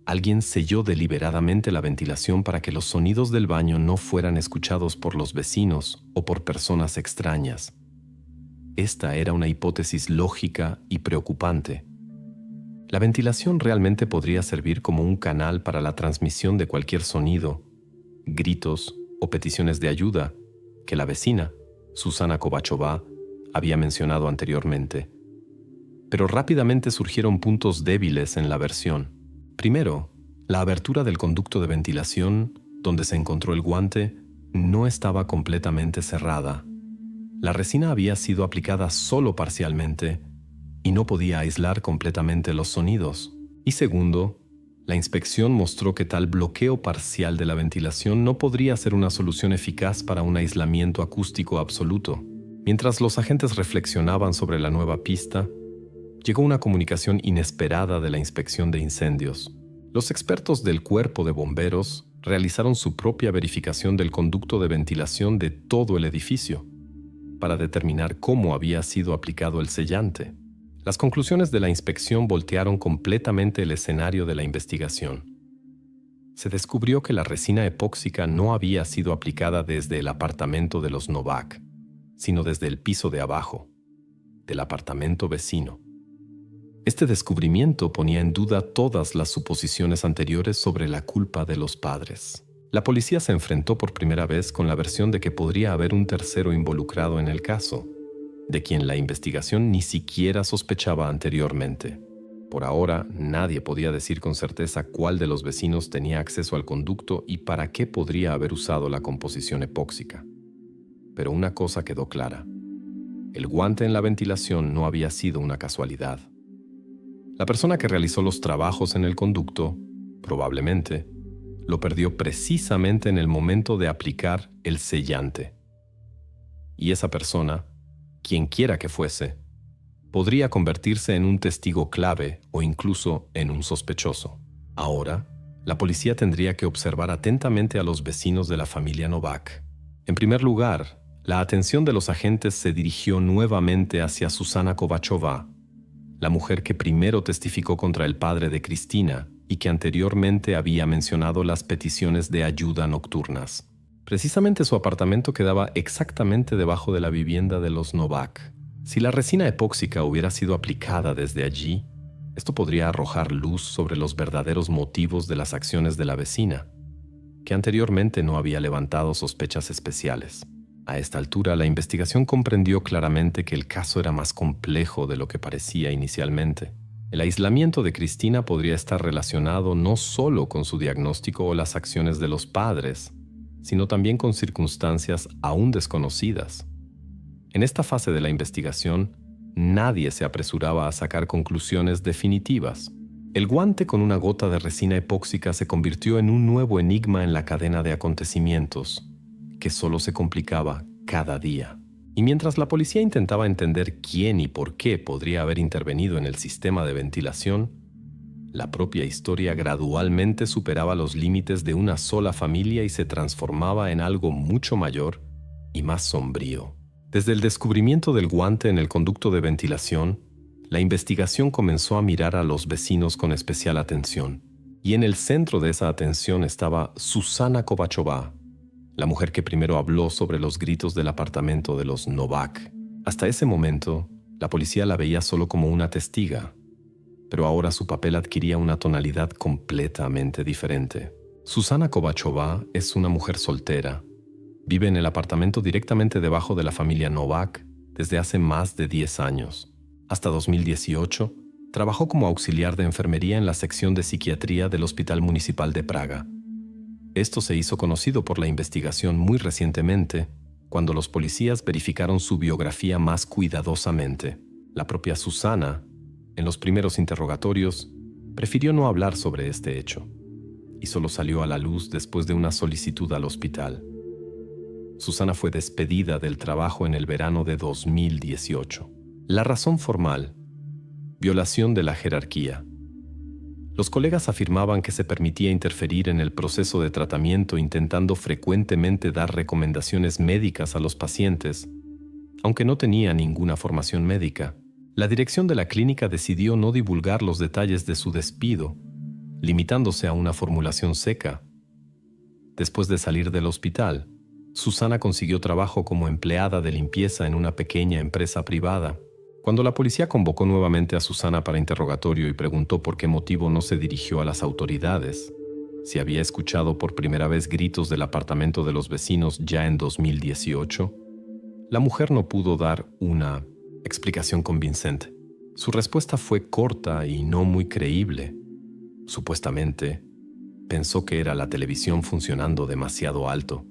A: Alguien selló deliberadamente la ventilación para que los sonidos del baño no fueran escuchados por los vecinos o por personas extrañas. Esta era una hipótesis lógica y preocupante. La ventilación realmente podría servir como un canal para la transmisión de cualquier sonido, gritos o peticiones de ayuda que la vecina, Susana Kovachová, había mencionado anteriormente. Pero rápidamente surgieron puntos débiles en la versión. Primero, la abertura del conducto de ventilación, donde se encontró el guante, no estaba completamente cerrada. La resina había sido aplicada solo parcialmente y no podía aislar completamente los sonidos. Y segundo, La inspección mostró que tal bloqueo parcial de la ventilación no podría ser una solución eficaz para un aislamiento acústico absoluto. Mientras los agentes reflexionaban sobre la nueva pista, llegó una comunicación inesperada de la inspección de incendios. Los expertos del cuerpo de bomberos realizaron su propia verificación del conducto de ventilación de todo el edificio para determinar cómo había sido aplicado el sellante. Las conclusiones de la inspección voltearon completamente el escenario de la investigación. Se descubrió que la resina epóxica no había sido aplicada desde el apartamento de los Novak, sino desde el piso de abajo, del apartamento vecino. Este descubrimiento ponía en duda todas las suposiciones anteriores sobre la culpa de los padres. La policía se enfrentó por primera vez con la versión de que podría haber un tercero involucrado en el caso, de quien la investigación ni siquiera sospechaba anteriormente. Por ahora, nadie podía decir con certeza cuál de los vecinos tenía acceso al conducto y para qué podría haber usado la composición epóxica. Pero una cosa quedó clara: el guante en la ventilación no había sido una casualidad. La persona que realizó los trabajos en el conducto, probablemente, lo perdió precisamente en el momento de aplicar el sellante. Y esa persona, quien quiera que fuese, podría convertirse en un testigo clave o incluso en un sospechoso. Ahora, la policía tendría que observar atentamente a los vecinos de la familia Novak. En primer lugar, la atención de los agentes se dirigió nuevamente hacia Susana Kovachova, la mujer que primero testificó contra el padre de Cristina y que anteriormente había mencionado las peticiones de ayuda nocturnas. Precisamente su apartamento quedaba exactamente debajo de la vivienda de los Novak. Si la resina epóxica hubiera sido aplicada desde allí, esto podría arrojar luz sobre los verdaderos motivos de las acciones de la vecina, que anteriormente no había levantado sospechas especiales. A esta altura, la investigación comprendió claramente que el caso era más complejo de lo que parecía inicialmente. El aislamiento de Cristina podría estar relacionado no solo con su diagnóstico o las acciones de los padres, sino también con circunstancias aún desconocidas. En esta fase de la investigación, nadie se apresuraba a sacar conclusiones definitivas. El guante con una gota de resina epóxica se convirtió en un nuevo enigma en la cadena de acontecimientos, que solo se complicaba cada día. Y mientras la policía intentaba entender quién y por qué podría haber intervenido en el sistema de ventilación, la propia historia gradualmente superaba los límites de una sola familia y se transformaba en algo mucho mayor y más sombrío. Desde el descubrimiento del guante en el conducto de ventilación, la investigación comenzó a mirar a los vecinos con especial atención. Y en el centro de esa atención estaba Susana Kovachova, la mujer que primero habló sobre los gritos del apartamento de los Novak. Hasta ese momento, la policía la veía solo como una testiga, pero ahora su papel adquiría una tonalidad completamente diferente. Susana Kovachova es una mujer soltera. Vive en el apartamento directamente debajo de la familia Novak desde hace más de 10 años. Hasta 2018, trabajó como auxiliar de enfermería en la sección de psiquiatría del Hospital Municipal de Praga. Esto se hizo conocido por la investigación muy recientemente, cuando los policías verificaron su biografía más cuidadosamente. La propia Susana, en los primeros interrogatorios, prefirió no hablar sobre este hecho, y solo salió a la luz después de una solicitud al hospital. Susana fue despedida del trabajo en el verano de 2018. La razón formal: violación de la jerarquía. Los colegas afirmaban que se permitía interferir en el proceso de tratamiento intentando frecuentemente dar recomendaciones médicas a los pacientes, aunque no tenía ninguna formación médica. La dirección de la clínica decidió no divulgar los detalles de su despido, limitándose a una formulación seca. Después de salir del hospital, Susana consiguió trabajo como empleada de limpieza en una pequeña empresa privada. Cuando la policía convocó nuevamente a Susana para interrogatorio y preguntó por qué motivo no se dirigió a las autoridades, si había escuchado por primera vez gritos del apartamento de los vecinos ya en 2018, la mujer no pudo dar una explicación convincente. Su respuesta fue corta y no muy creíble. Supuestamente, pensó que era la televisión funcionando demasiado alto.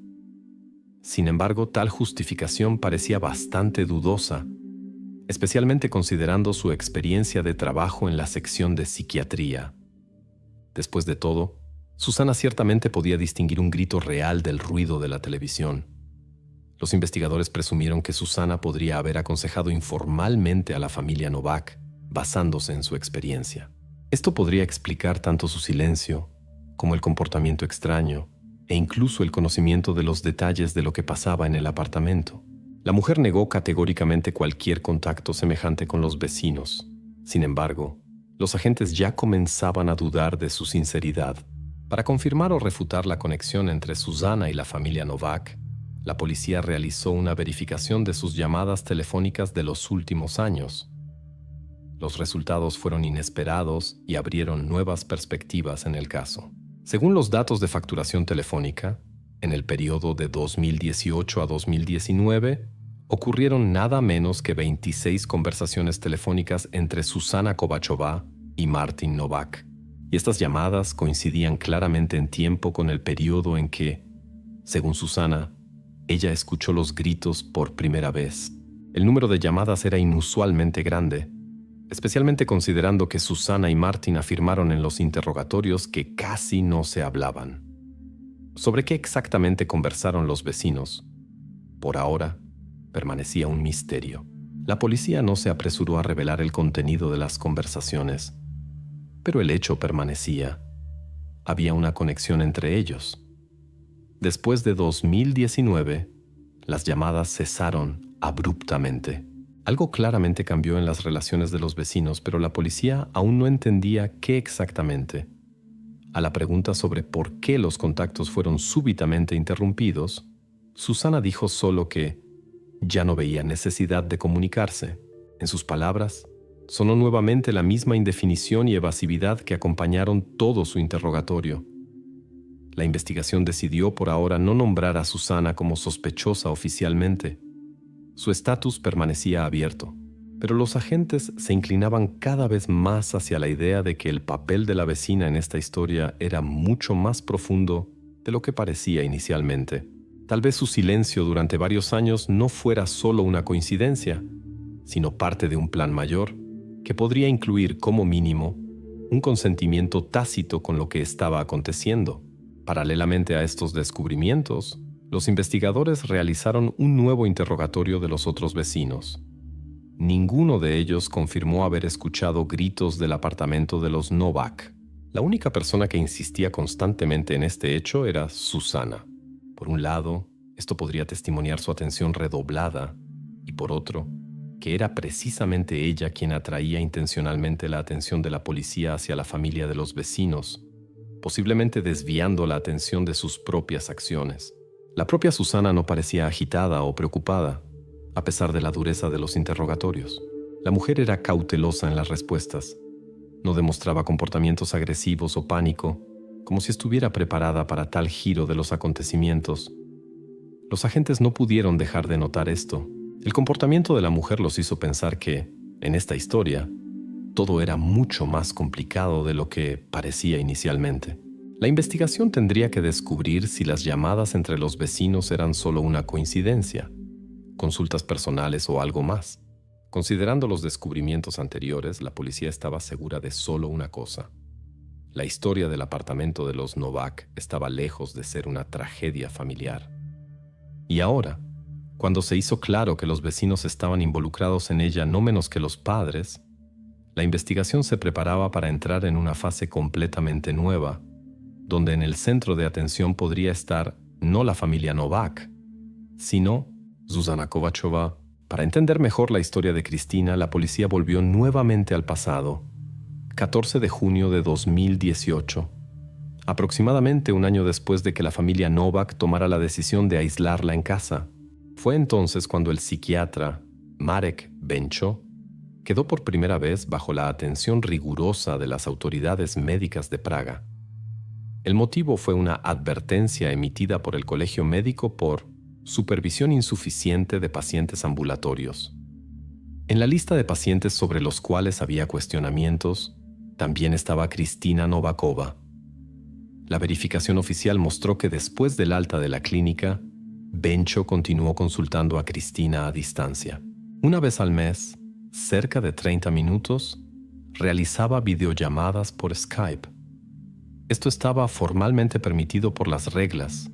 A: Sin embargo, tal justificación parecía bastante dudosa, especialmente considerando su experiencia de trabajo en la sección de psiquiatría. Después de todo, Susana ciertamente podía distinguir un grito real del ruido de la televisión. Los investigadores presumieron que Susana podría haber aconsejado informalmente a la familia Novak, basándose en su experiencia. Esto podría explicar tanto su silencio como el comportamiento extraño e incluso el conocimiento de los detalles de lo que pasaba en el apartamento. La mujer negó categóricamente cualquier contacto semejante con los vecinos. Sin embargo, los agentes ya comenzaban a dudar de su sinceridad. Para confirmar o refutar la conexión entre Susana y la familia Novak, la policía realizó una verificación de sus llamadas telefónicas de los últimos años. Los resultados fueron inesperados y abrieron nuevas perspectivas en el caso. Según los datos de facturación telefónica, en el periodo de 2018 a 2019, ocurrieron nada menos que 26 conversaciones telefónicas entre Susana Kovachova y Martin Novak. Y estas llamadas coincidían claramente en tiempo con el periodo en que, según Susana, ella escuchó los gritos por primera vez. El número de llamadas era inusualmente grande, especialmente considerando que Susana y Martin afirmaron en los interrogatorios que casi no se hablaban. ¿Sobre qué exactamente conversaron los vecinos? Por ahora, permanecía un misterio. La policía no se apresuró a revelar el contenido de las conversaciones, pero el hecho permanecía. Había una conexión entre ellos. Después de 2019, las llamadas cesaron abruptamente. Algo claramente cambió en las relaciones de los vecinos, pero la policía aún no entendía qué exactamente. A la pregunta sobre por qué los contactos fueron súbitamente interrumpidos, Susana dijo solo que ya no veía necesidad de comunicarse. En sus palabras, sonó nuevamente la misma indefinición y evasividad que acompañaron todo su interrogatorio. La investigación decidió por ahora no nombrar a Susana como sospechosa oficialmente. Su estatus permanecía abierto, pero los agentes se inclinaban cada vez más hacia la idea de que el papel de la vecina en esta historia era mucho más profundo de lo que parecía inicialmente. Tal vez su silencio durante varios años no fuera solo una coincidencia, sino parte de un plan mayor que podría incluir como mínimo un consentimiento tácito con lo que estaba aconteciendo. Paralelamente a estos descubrimientos, los investigadores realizaron un nuevo interrogatorio de los otros vecinos. Ninguno de ellos confirmó haber escuchado gritos del apartamento de los Novak. La única persona que insistía constantemente en este hecho era Susana. Por un lado, esto podría testimoniar su atención redoblada, y por otro, que era precisamente ella quien atraía intencionalmente la atención de la policía hacia la familia de los vecinos, posiblemente desviando la atención de sus propias acciones. La propia Susana no parecía agitada o preocupada, a pesar de la dureza de los interrogatorios. La mujer era cautelosa en las respuestas. No demostraba comportamientos agresivos o pánico, como si estuviera preparada para tal giro de los acontecimientos. Los agentes no pudieron dejar de notar esto. El comportamiento de la mujer los hizo pensar que, en esta historia, todo era mucho más complicado de lo que parecía inicialmente. La investigación tendría que descubrir si las llamadas entre los vecinos eran solo una coincidencia, consultas personales o algo más. Considerando los descubrimientos anteriores, la policía estaba segura de solo una cosa. La historia del apartamento de los Novak estaba lejos de ser una tragedia familiar. Y ahora, cuando se hizo claro que los vecinos estaban involucrados en ella no menos que los padres, la investigación se preparaba para entrar en una fase completamente nueva, donde en el centro de atención podría estar no la familia Novak, sino Susana Kovachova. Para entender mejor la historia de Cristina, la policía volvió nuevamente al pasado, 14 de junio de 2018, aproximadamente un año después de que la familia Novak tomara la decisión de aislarla en casa. Fue entonces cuando el psiquiatra Marek Bencho quedó por primera vez bajo la atención rigurosa de las autoridades médicas de Praga. El motivo fue una advertencia emitida por el colegio médico por supervisión insuficiente de pacientes ambulatorios. En la lista de pacientes sobre los cuales había cuestionamientos, también estaba Cristina Novakova. La verificación oficial mostró que después del alta de la clínica, Bencho continuó consultando a Cristina a distancia. Una vez al mes, cerca de 30 minutos, realizaba videollamadas por Skype. Esto estaba formalmente permitido por las reglas,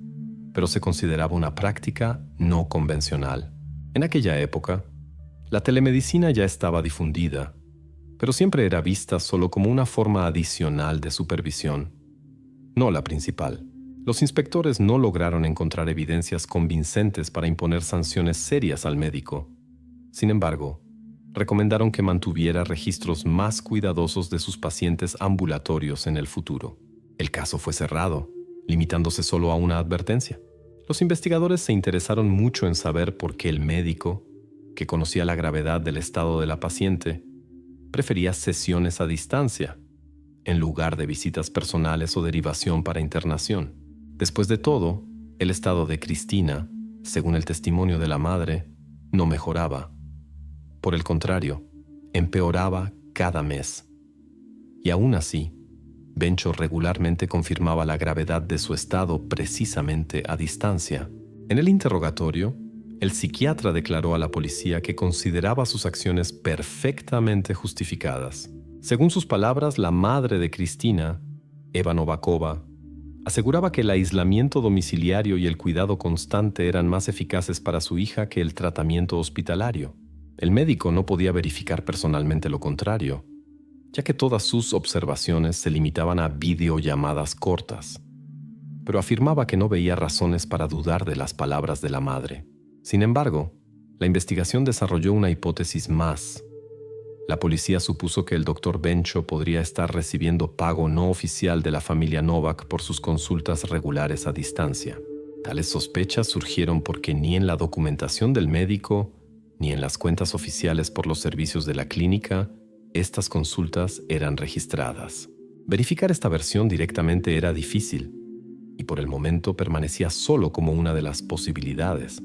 A: pero se consideraba una práctica no convencional. En aquella época, la telemedicina ya estaba difundida, pero siempre era vista solo como una forma adicional de supervisión, no la principal. Los inspectores no lograron encontrar evidencias convincentes para imponer sanciones serias al médico. Sin embargo, recomendaron que mantuviera registros más cuidadosos de sus pacientes ambulatorios en el futuro. El caso fue cerrado, limitándose solo a una advertencia. Los investigadores se interesaron mucho en saber por qué el médico, que conocía la gravedad del estado de la paciente, prefería sesiones a distancia, en lugar de visitas personales o derivación para internación. Después de todo, el estado de Cristina, según el testimonio de la madre, no mejoraba. Por el contrario, empeoraba cada mes. Y aún así, Bencho regularmente confirmaba la gravedad de su estado precisamente a distancia. En el interrogatorio, el psiquiatra declaró a la policía que consideraba sus acciones perfectamente justificadas. Según sus palabras, la madre de Cristina, Eva Novakova, aseguraba que el aislamiento domiciliario y el cuidado constante eran más eficaces para su hija que el tratamiento hospitalario. El médico no podía verificar personalmente lo contrario, ya que todas sus observaciones se limitaban a videollamadas cortas, pero afirmaba que no veía razones para dudar de las palabras de la madre. Sin embargo, la investigación desarrolló una hipótesis más. La policía supuso que el Dr. Bencho podría estar recibiendo pago no oficial de la familia Novak por sus consultas regulares a distancia. Tales sospechas surgieron porque ni en la documentación del médico, ni en las cuentas oficiales por los servicios de la clínica, estas consultas eran registradas. Verificar esta versión directamente era difícil, y por el momento permanecía solo como una de las posibilidades.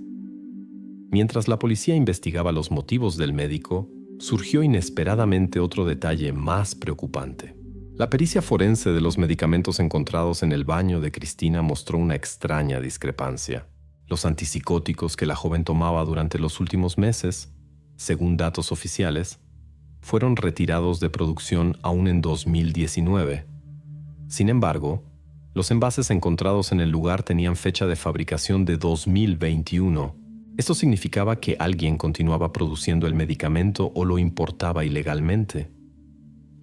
A: Mientras la policía investigaba los motivos del médico, surgió inesperadamente otro detalle más preocupante. La pericia forense de los medicamentos encontrados en el baño de Cristina mostró una extraña discrepancia. Los antipsicóticos que la joven tomaba durante los últimos meses, según datos oficiales, fueron retirados de producción aún en 2019. Sin embargo, los envases encontrados en el lugar tenían fecha de fabricación de 2021. Esto significaba que alguien continuaba produciendo el medicamento o lo importaba ilegalmente.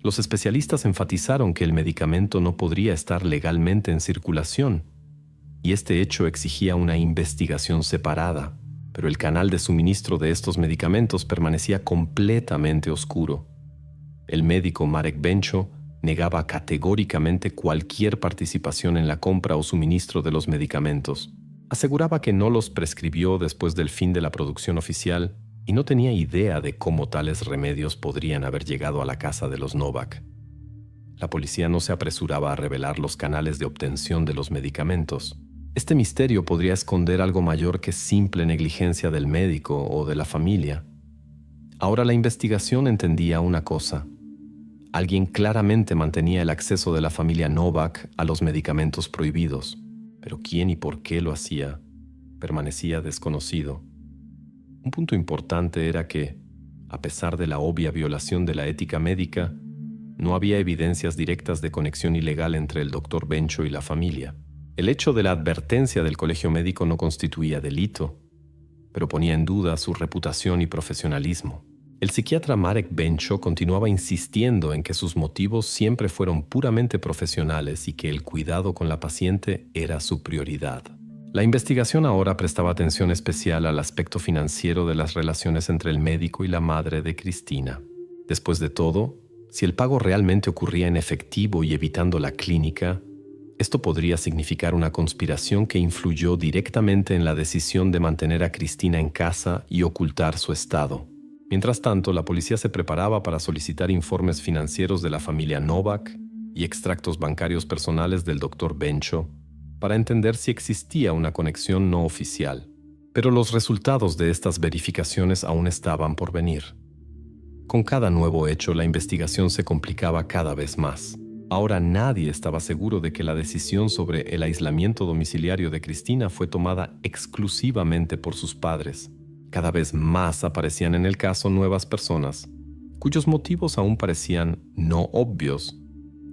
A: Los especialistas enfatizaron que el medicamento no podría estar legalmente en circulación, y este hecho exigía una investigación separada, pero el canal de suministro de estos medicamentos permanecía completamente oscuro. El médico Marek Bencho negaba categóricamente cualquier participación en la compra o suministro de los medicamentos. Aseguraba que no los prescribió después del fin de la producción oficial y no tenía idea de cómo tales remedios podrían haber llegado a la casa de los Novak. La policía no se apresuraba a revelar los canales de obtención de los medicamentos. Este misterio podría esconder algo mayor que simple negligencia del médico o de la familia. Ahora la investigación entendía una cosa. Alguien claramente mantenía el acceso de la familia Novak a los medicamentos prohibidos, pero quién y por qué lo hacía permanecía desconocido. Un punto importante era que, a pesar de la obvia violación de la ética médica, no había evidencias directas de conexión ilegal entre el Dr. Bencho y la familia. El hecho de la advertencia del colegio médico no constituía delito, pero ponía en duda su reputación y profesionalismo. El psiquiatra Marek Bencho continuaba insistiendo en que sus motivos siempre fueron puramente profesionales y que el cuidado con la paciente era su prioridad. La investigación ahora prestaba atención especial al aspecto financiero de las relaciones entre el médico y la madre de Cristina. Después de todo, si el pago realmente ocurría en efectivo y evitando la clínica, esto podría significar una conspiración que influyó directamente en la decisión de mantener a Cristina en casa y ocultar su estado. Mientras tanto, la policía se preparaba para solicitar informes financieros de la familia Novak y extractos bancarios personales del Dr. Bencho para entender si existía una conexión no oficial. Pero los resultados de estas verificaciones aún estaban por venir. Con cada nuevo hecho, la investigación se complicaba cada vez más. Ahora nadie estaba seguro de que la decisión sobre el aislamiento domiciliario de Cristina fue tomada exclusivamente por sus padres. Cada vez más aparecían en el caso nuevas personas, cuyos motivos aún parecían no obvios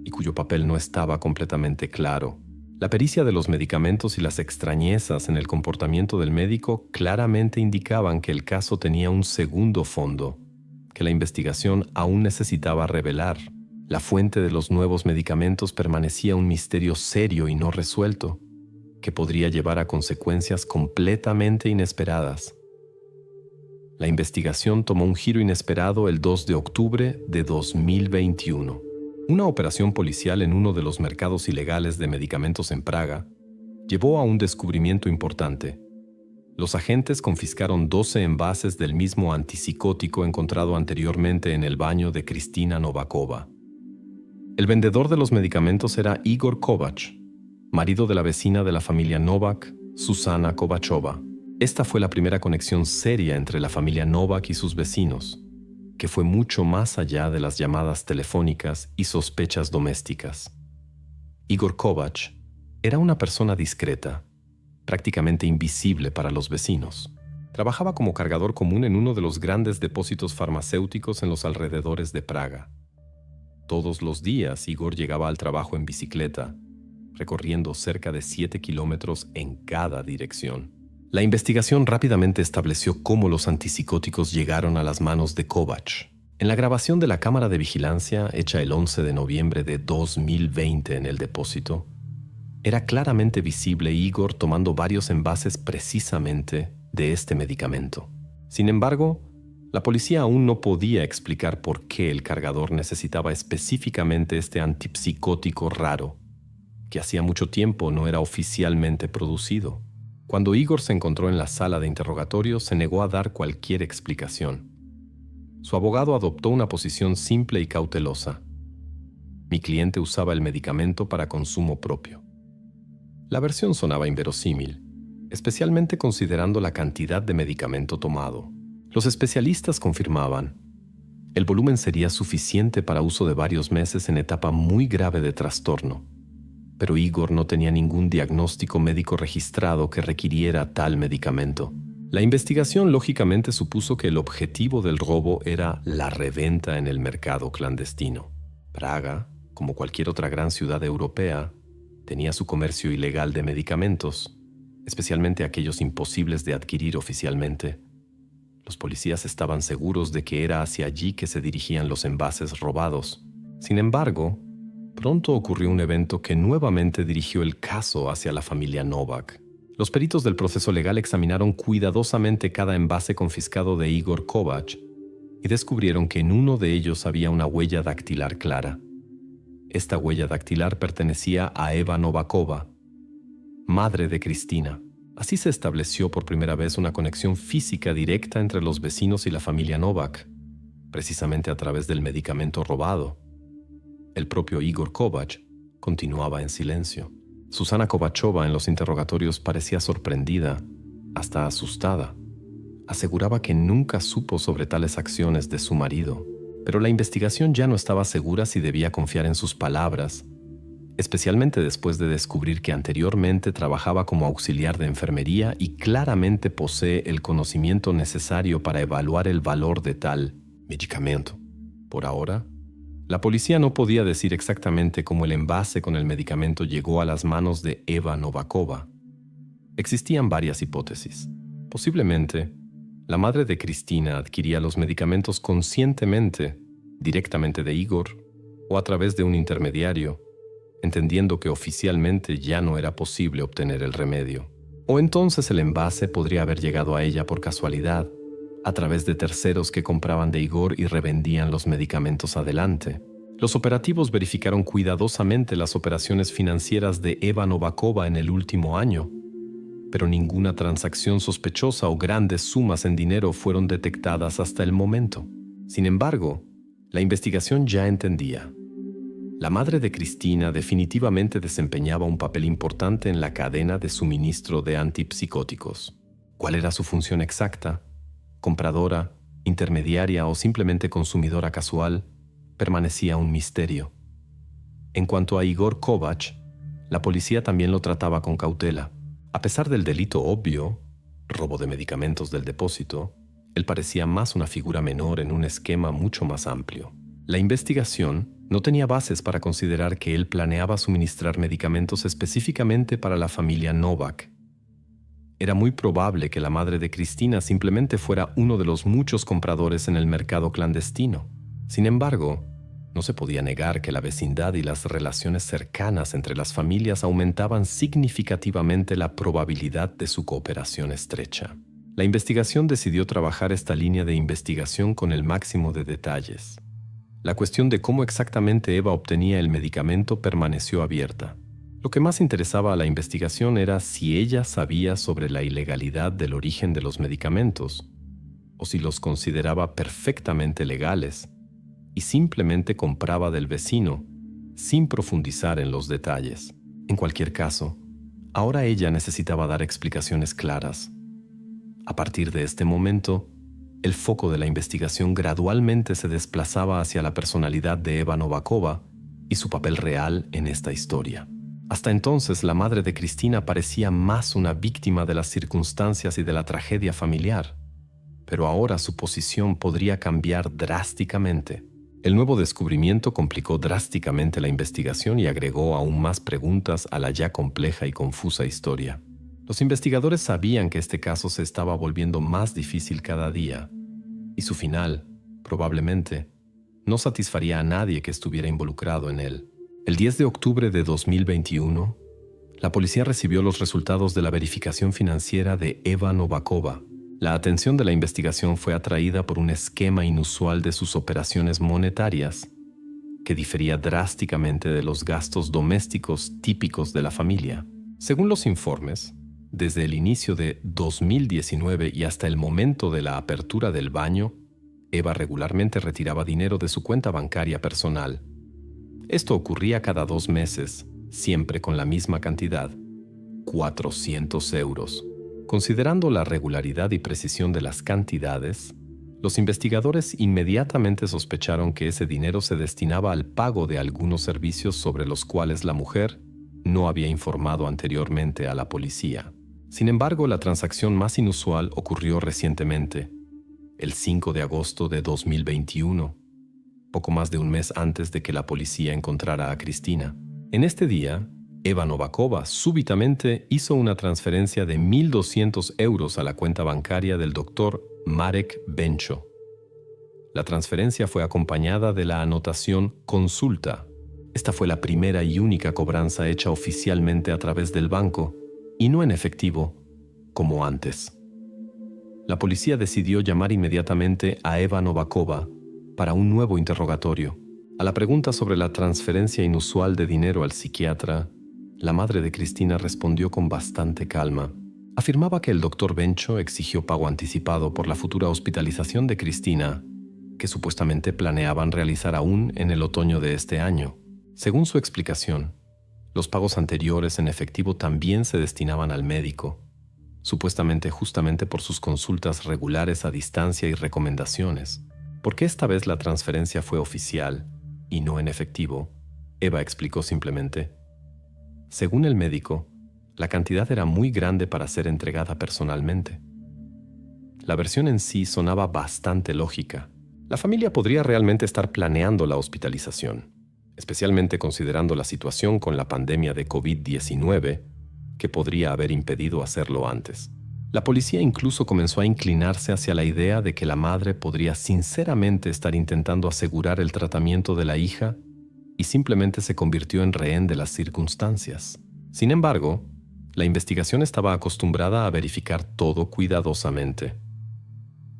A: y cuyo papel no estaba completamente claro. La pericia de los medicamentos y las extrañezas en el comportamiento del médico claramente indicaban que el caso tenía un segundo fondo, que la investigación aún necesitaba revelar. La fuente de los nuevos medicamentos permanecía un misterio serio y no resuelto, que podría llevar a consecuencias completamente inesperadas. La investigación tomó un giro inesperado el 2 de octubre de 2021. Una operación policial en uno de los mercados ilegales de medicamentos en Praga llevó a un descubrimiento importante. Los agentes confiscaron 12 envases del mismo antipsicótico encontrado anteriormente en el baño de Kristina Novakova. El vendedor de los medicamentos era Igor Kovač, marido de la vecina de la familia Novak, Susana Kovachova. Esta fue la primera conexión seria entre la familia Novak y sus vecinos, que fue mucho más allá de las llamadas telefónicas y sospechas domésticas. Igor Kovač era una persona discreta, prácticamente invisible para los vecinos. Trabajaba como cargador común en uno de los grandes depósitos farmacéuticos en los alrededores de Praga. Todos los días Igor llegaba al trabajo en bicicleta, recorriendo cerca de 7 kilómetros en cada dirección. La investigación rápidamente estableció cómo los antipsicóticos llegaron a las manos de Kovač. En la grabación de la cámara de vigilancia, hecha el 11 de noviembre de 2020 en el depósito, era claramente visible Igor tomando varios envases precisamente de este medicamento. Sin embargo, la policía aún no podía explicar por qué el cargador necesitaba específicamente este antipsicótico raro, que hacía mucho tiempo no era oficialmente producido. Cuando Igor se encontró en la sala de interrogatorio, se negó a dar cualquier explicación. Su abogado adoptó una posición simple y cautelosa. Mi cliente usaba el medicamento para consumo propio. La versión sonaba inverosímil, especialmente considerando la cantidad de medicamento tomado. Los especialistas confirmaban: el volumen sería suficiente para uso de varios meses en etapa muy grave de trastorno. Pero Igor no tenía ningún diagnóstico médico registrado que requiriera tal medicamento. La investigación lógicamente supuso que el objetivo del robo era la reventa en el mercado clandestino. Praga, como cualquier otra gran ciudad europea, tenía su comercio ilegal de medicamentos, especialmente aquellos imposibles de adquirir oficialmente. Los policías estaban seguros de que era hacia allí que se dirigían los envases robados. Sin embargo, pronto ocurrió un evento que nuevamente dirigió el caso hacia la familia Novak. Los peritos del proceso legal examinaron cuidadosamente cada envase confiscado de Igor Kovač y descubrieron que en uno de ellos había una huella dactilar clara. Esta huella dactilar pertenecía a Eva Novakova, madre de Kristina. Así se estableció por primera vez una conexión física directa entre los vecinos y la familia Novak, precisamente a través del medicamento robado. El propio Igor Kovač continuaba en silencio. Susana Kovachova en los interrogatorios parecía sorprendida, hasta asustada. Aseguraba que nunca supo sobre tales acciones de su marido, pero la investigación ya no estaba segura si debía confiar en sus palabras, especialmente después de descubrir que anteriormente trabajaba como auxiliar de enfermería y claramente posee el conocimiento necesario para evaluar el valor de tal medicamento. Por ahora, la policía no podía decir exactamente cómo el envase con el medicamento llegó a las manos de Eva Novakova. Existían varias hipótesis. Posiblemente, la madre de Kristina adquiría los medicamentos conscientemente, directamente de Igor, o a través de un intermediario, entendiendo que oficialmente ya no era posible obtener el remedio. O entonces el envase podría haber llegado a ella por casualidad, a través de terceros que compraban de Igor y revendían los medicamentos adelante. Los operativos verificaron cuidadosamente las operaciones financieras de Eva Novakova en el último año, pero ninguna transacción sospechosa o grandes sumas en dinero fueron detectadas hasta el momento. Sin embargo, la investigación ya entendía. La madre de Kristina definitivamente desempeñaba un papel importante en la cadena de suministro de antipsicóticos. ¿Cuál era su función exacta? Compradora, intermediaria o simplemente consumidora casual, permanecía un misterio. En cuanto a Igor Kovač, la policía también lo trataba con cautela. A pesar del delito obvio, robo de medicamentos del depósito, él parecía más una figura menor en un esquema mucho más amplio. La investigación No tenía bases para considerar que él planeaba suministrar medicamentos específicamente para la familia Novak. Era muy probable que la madre de Cristina simplemente fuera uno de los muchos compradores en el mercado clandestino. Sin embargo, no se podía negar que la vecindad y las relaciones cercanas entre las familias aumentaban significativamente la probabilidad de su cooperación estrecha. La investigación decidió trabajar esta línea de investigación con el máximo de detalles. La cuestión de cómo exactamente Eva obtenía el medicamento permaneció abierta. Lo que más interesaba a la investigación era si ella sabía sobre la ilegalidad del origen de los medicamentos, o si los consideraba perfectamente legales y simplemente compraba del vecino, sin profundizar en los detalles. En cualquier caso, ahora ella necesitaba dar explicaciones claras. A partir de este momento, el foco de la investigación gradualmente se desplazaba hacia la personalidad de Eva Novakova y su papel real en esta historia. Hasta entonces, la madre de Cristina parecía más una víctima de las circunstancias y de la tragedia familiar, pero ahora su posición podría cambiar drásticamente. El nuevo descubrimiento complicó drásticamente la investigación y agregó aún más preguntas a la ya compleja y confusa historia. Los investigadores sabían que este caso se estaba volviendo más difícil cada día, y su final, probablemente, no satisfaría a nadie que estuviera involucrado en él. El 10 de octubre de 2021, la policía recibió los resultados de la verificación financiera de Eva Novakova. La atención de la investigación fue atraída por un esquema inusual de sus operaciones monetarias, que difería drásticamente de los gastos domésticos típicos de la familia. Según los informes, desde el inicio de 2019 y hasta el momento de la apertura del baño, Eva regularmente retiraba dinero de su cuenta bancaria personal. Esto ocurría cada 2 meses, siempre con la misma cantidad, 400 euros. Considerando la regularidad y precisión de las cantidades, los investigadores inmediatamente sospecharon que ese dinero se destinaba al pago de algunos servicios sobre los cuales la mujer no había informado anteriormente a la policía. Sin embargo, la transacción más inusual ocurrió recientemente, el 5 de agosto de 2021, poco más de un mes antes de que la policía encontrara a Cristina. En este día, Eva Novakova súbitamente hizo una transferencia de 1.200 euros a la cuenta bancaria del doctor Marek Bencho. La transferencia fue acompañada de la anotación «Consulta». Esta fue la primera y única cobranza hecha oficialmente a través del banco, y no en efectivo, como antes. La policía decidió llamar inmediatamente a Eva Novakova para un nuevo interrogatorio. A la pregunta sobre la transferencia inusual de dinero al psiquiatra, la madre de Cristina respondió con bastante calma. Afirmaba que el doctor Bencho exigió pago anticipado por la futura hospitalización de Cristina, que supuestamente planeaban realizar aún en el otoño de este año. Según su explicación, los pagos anteriores en efectivo también se destinaban al médico, supuestamente justamente por sus consultas regulares a distancia y recomendaciones. ¿Por qué esta vez la transferencia fue oficial y no en efectivo? Eva explicó simplemente: según el médico, la cantidad era muy grande para ser entregada personalmente. La versión en sí sonaba bastante lógica. La familia podría realmente estar planeando la hospitalización, especialmente considerando la situación con la pandemia de COVID-19, que podría haber impedido hacerlo antes. La policía incluso comenzó a inclinarse hacia la idea de que la madre podría sinceramente estar intentando asegurar el tratamiento de la hija y simplemente se convirtió en rehén de las circunstancias. Sin embargo, la investigación estaba acostumbrada a verificar todo cuidadosamente.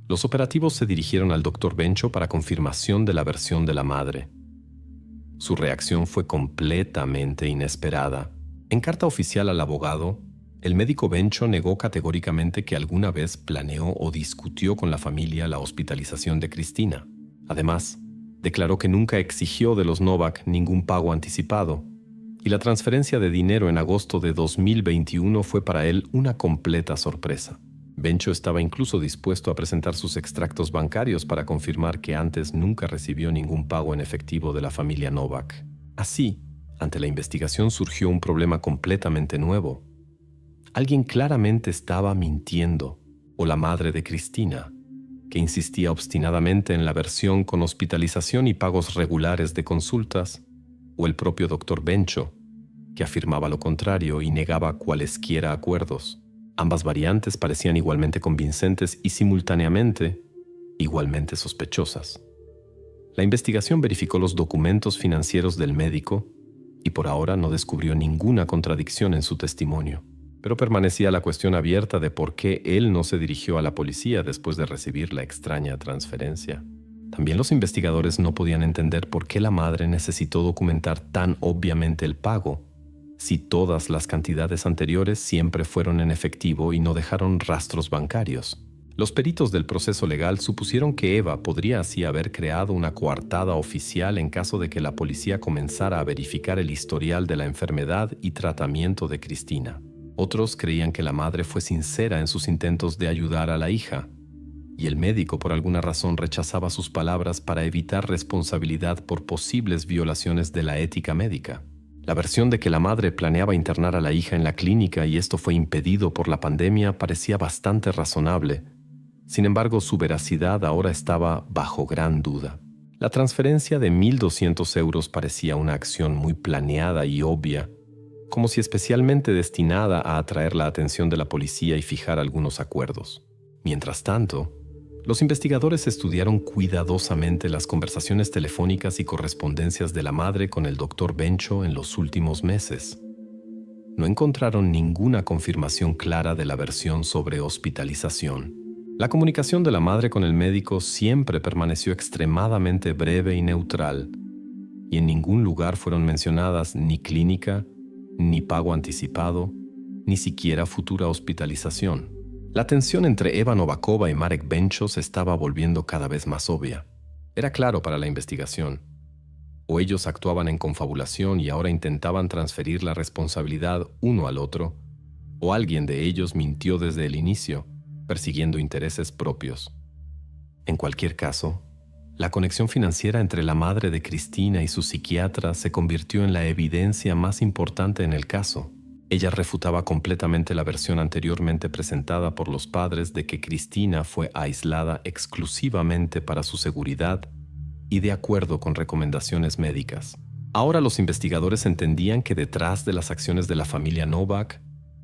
A: Los operativos se dirigieron al doctor Bencho para confirmación de la versión de la madre. Su reacción fue completamente inesperada. En carta oficial al abogado, el médico Bencho negó categóricamente que alguna vez planeó o discutió con la familia la hospitalización de Cristina. Además, declaró que nunca exigió de los Novak ningún pago anticipado, y la transferencia de dinero en agosto de 2021 fue para él una completa sorpresa. Bencho estaba incluso dispuesto a presentar sus extractos bancarios para confirmar que antes nunca recibió ningún pago en efectivo de la familia Novak. Así, ante la investigación surgió un problema completamente nuevo. Alguien claramente estaba mintiendo, o la madre de Cristina, que insistía obstinadamente en la versión con hospitalización y pagos regulares de consultas, o el propio doctor Bencho, que afirmaba lo contrario y negaba cualesquiera acuerdos. Ambas variantes parecían igualmente convincentes y simultáneamente igualmente sospechosas. La investigación verificó los documentos financieros del médico y por ahora no descubrió ninguna contradicción en su testimonio. Pero permanecía la cuestión abierta de por qué él no se dirigió a la policía después de recibir la extraña transferencia. También los investigadores no podían entender por qué la madre necesitó documentar tan obviamente el pago, si todas las cantidades anteriores siempre fueron en efectivo y no dejaron rastros bancarios. Los peritos del proceso legal supusieron que Eva podría así haber creado una coartada oficial en caso de que la policía comenzara a verificar el historial de la enfermedad y tratamiento de Cristina. Otros creían que la madre fue sincera en sus intentos de ayudar a la hija, y el médico por alguna razón rechazaba sus palabras para evitar responsabilidad por posibles violaciones de la ética médica. La versión de que la madre planeaba internar a la hija en la clínica y esto fue impedido por la pandemia parecía bastante razonable. Sin embargo, su veracidad ahora estaba bajo gran duda. La transferencia de 1.200 euros parecía una acción muy planeada y obvia, como si especialmente destinada a atraer la atención de la policía y fijar algunos acuerdos. Mientras tanto, los investigadores estudiaron cuidadosamente las conversaciones telefónicas y correspondencias de la madre con el doctor Bencho en los últimos meses. No encontraron ninguna confirmación clara de la versión sobre hospitalización. La comunicación de la madre con el médico siempre permaneció extremadamente breve y neutral, y en ningún lugar fueron mencionadas ni clínica, ni pago anticipado, ni siquiera futura hospitalización. La tensión entre Eva Novakova y Marek Bencho se estaba volviendo cada vez más obvia. Era claro para la investigación. O ellos actuaban en confabulación y ahora intentaban transferir la responsabilidad uno al otro, o alguien de ellos mintió desde el inicio, persiguiendo intereses propios. En cualquier caso, la conexión financiera entre la madre de Cristina y su psiquiatra se convirtió en la evidencia más importante en el caso. Ella refutaba completamente la versión anteriormente presentada por los padres de que Cristina fue aislada exclusivamente para su seguridad y de acuerdo con recomendaciones médicas. Ahora los investigadores entendían que detrás de las acciones de la familia Novak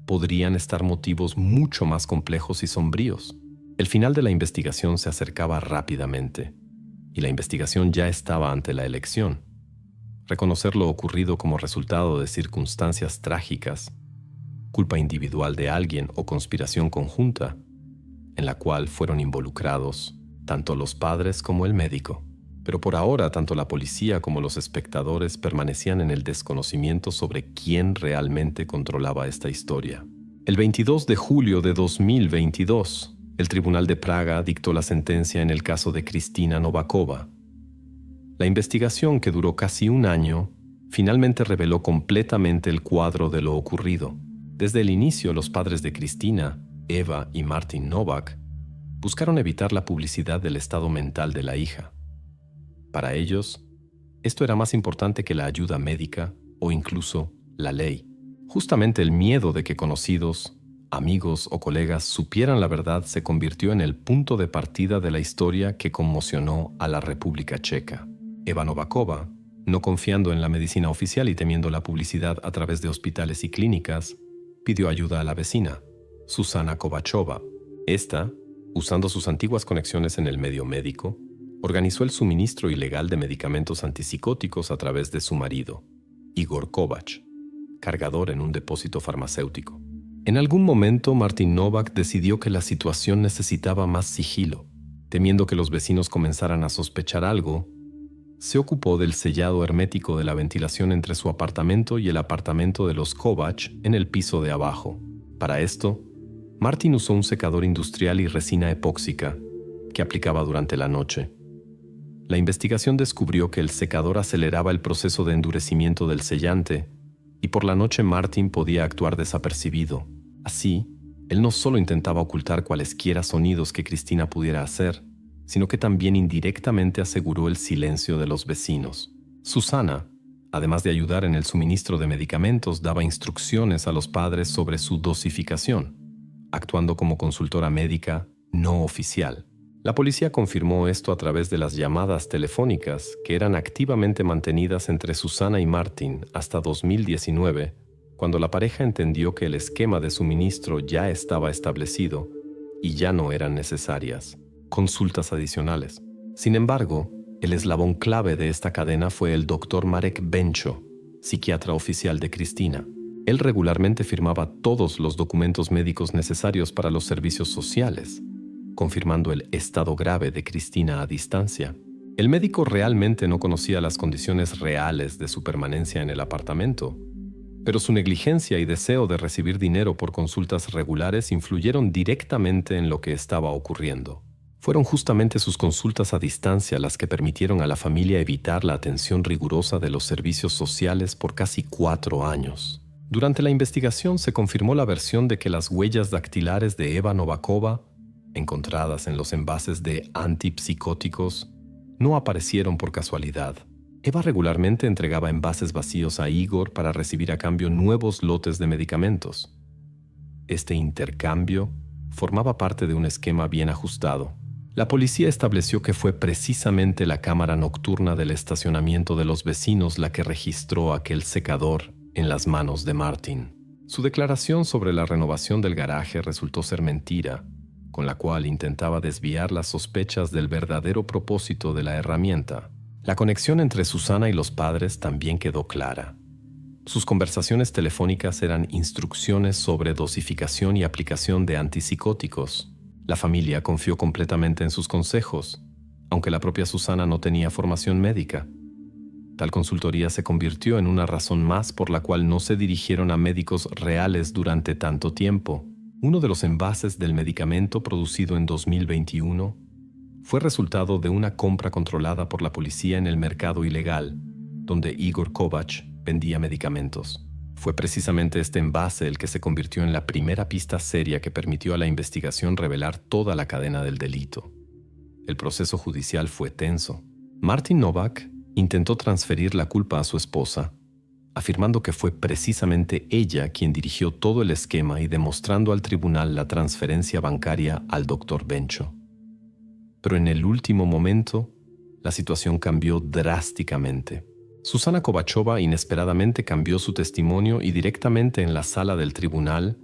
A: podrían estar motivos mucho más complejos y sombríos. El final de la investigación se acercaba rápidamente, y la investigación ya estaba ante la elección. Reconocer lo ocurrido como resultado de circunstancias trágicas, culpa individual de alguien o conspiración conjunta, en la cual fueron involucrados tanto los padres como el médico. Pero por ahora, tanto la policía como los espectadores permanecían en el desconocimiento sobre quién realmente controlaba esta historia. El 22 de julio de 2022, el Tribunal de Praga dictó la sentencia en el caso de Cristina Novakova. La investigación, que duró casi un año, finalmente reveló completamente el cuadro de lo ocurrido. Desde el inicio, los padres de Cristina, Eva y Martin Novak, buscaron evitar la publicidad del estado mental de la hija. Para ellos, esto era más importante que la ayuda médica o incluso la ley. Justamente el miedo de que conocidos, amigos o colegas supieran la verdad se convirtió en el punto de partida de la historia que conmocionó a la República Checa. Eva Novakova, no confiando en la medicina oficial y temiendo la publicidad a través de hospitales y clínicas, pidió ayuda a la vecina, Susana Kovachova. Esta, usando sus antiguas conexiones en el medio médico, organizó el suministro ilegal de medicamentos antipsicóticos a través de su marido, Igor Kovac, cargador en un depósito farmacéutico. En algún momento, Martin Novak decidió que la situación necesitaba más sigilo. Temiendo que los vecinos comenzaran a sospechar algo, se ocupó del sellado hermético de la ventilación entre su apartamento y el apartamento de los Kovac en el piso de abajo. Para esto, Martin usó un secador industrial y resina epóxica que aplicaba durante la noche. La investigación descubrió que el secador aceleraba el proceso de endurecimiento del sellante y por la noche Martin podía actuar desapercibido. Así, él no solo intentaba ocultar cualesquiera sonidos que Cristina pudiera hacer, sino que también indirectamente aseguró el silencio de los vecinos. Susana, además de ayudar en el suministro de medicamentos, daba instrucciones a los padres sobre su dosificación, actuando como consultora médica no oficial. La policía confirmó esto a través de las llamadas telefónicas que eran activamente mantenidas entre Susana y Martin hasta 2019, cuando la pareja entendió que el esquema de suministro ya estaba establecido y ya no eran necesarias consultas adicionales. Sin embargo, el eslabón clave de esta cadena fue el Dr. Marek Bencho, psiquiatra oficial de Cristina. Él regularmente firmaba todos los documentos médicos necesarios para los servicios sociales, confirmando el estado grave de Cristina a distancia. El médico realmente no conocía las condiciones reales de su permanencia en el apartamento, pero su negligencia y deseo de recibir dinero por consultas regulares influyeron directamente en lo que estaba ocurriendo. Fueron justamente sus consultas a distancia las que permitieron a la familia evitar la atención rigurosa de los servicios sociales por casi 4 años. Durante la investigación se confirmó la versión de que las huellas dactilares de Eva Novakova, encontradas en los envases de antipsicóticos, no aparecieron por casualidad. Eva regularmente entregaba envases vacíos a Igor para recibir a cambio nuevos lotes de medicamentos. Este intercambio formaba parte de un esquema bien ajustado. La policía estableció que fue precisamente la cámara nocturna del estacionamiento de los vecinos la que registró aquel secador en las manos de Martin. Su declaración sobre la renovación del garaje resultó ser mentira, con la cual intentaba desviar las sospechas del verdadero propósito de la herramienta. La conexión entre Susana y los padres también quedó clara. Sus conversaciones telefónicas eran instrucciones sobre dosificación y aplicación de antipsicóticos. La familia confió completamente en sus consejos, aunque la propia Susana no tenía formación médica. Tal consultoría se convirtió en una razón más por la cual no se dirigieron a médicos reales durante tanto tiempo. Uno de los envases del medicamento producido en 2021 fue resultado de una compra controlada por la policía en el mercado ilegal, donde Igor Kovac vendía medicamentos. Fue precisamente este envase el que se convirtió en la primera pista seria que permitió a la investigación revelar toda la cadena del delito. El proceso judicial fue tenso. Martin Novak intentó transferir la culpa a su esposa, afirmando que fue precisamente ella quien dirigió todo el esquema y demostrando al tribunal la transferencia bancaria al Dr. Bencho. Pero en el último momento, la situación cambió drásticamente. Susana Kovachova inesperadamente cambió su testimonio y directamente en la sala del tribunal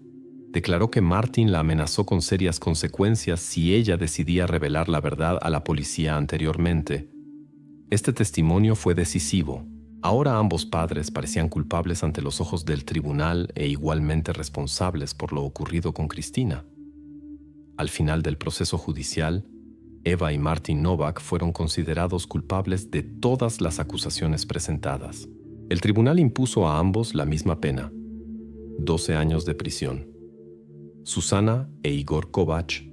A: declaró que Martin la amenazó con serias consecuencias si ella decidía revelar la verdad a la policía anteriormente. Este testimonio fue decisivo. Ahora ambos padres parecían culpables ante los ojos del tribunal e igualmente responsables por lo ocurrido con Cristina. Al final del proceso judicial, Eva y Martin Novak fueron considerados culpables de todas las acusaciones presentadas. El tribunal impuso a ambos la misma pena, 12 años de prisión. Susana e Igor Kovac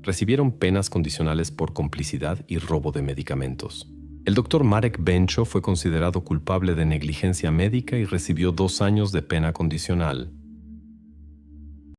A: recibieron penas condicionales por complicidad y robo de medicamentos. El doctor Marek Bencho fue considerado culpable de negligencia médica y recibió 2 años de pena condicional.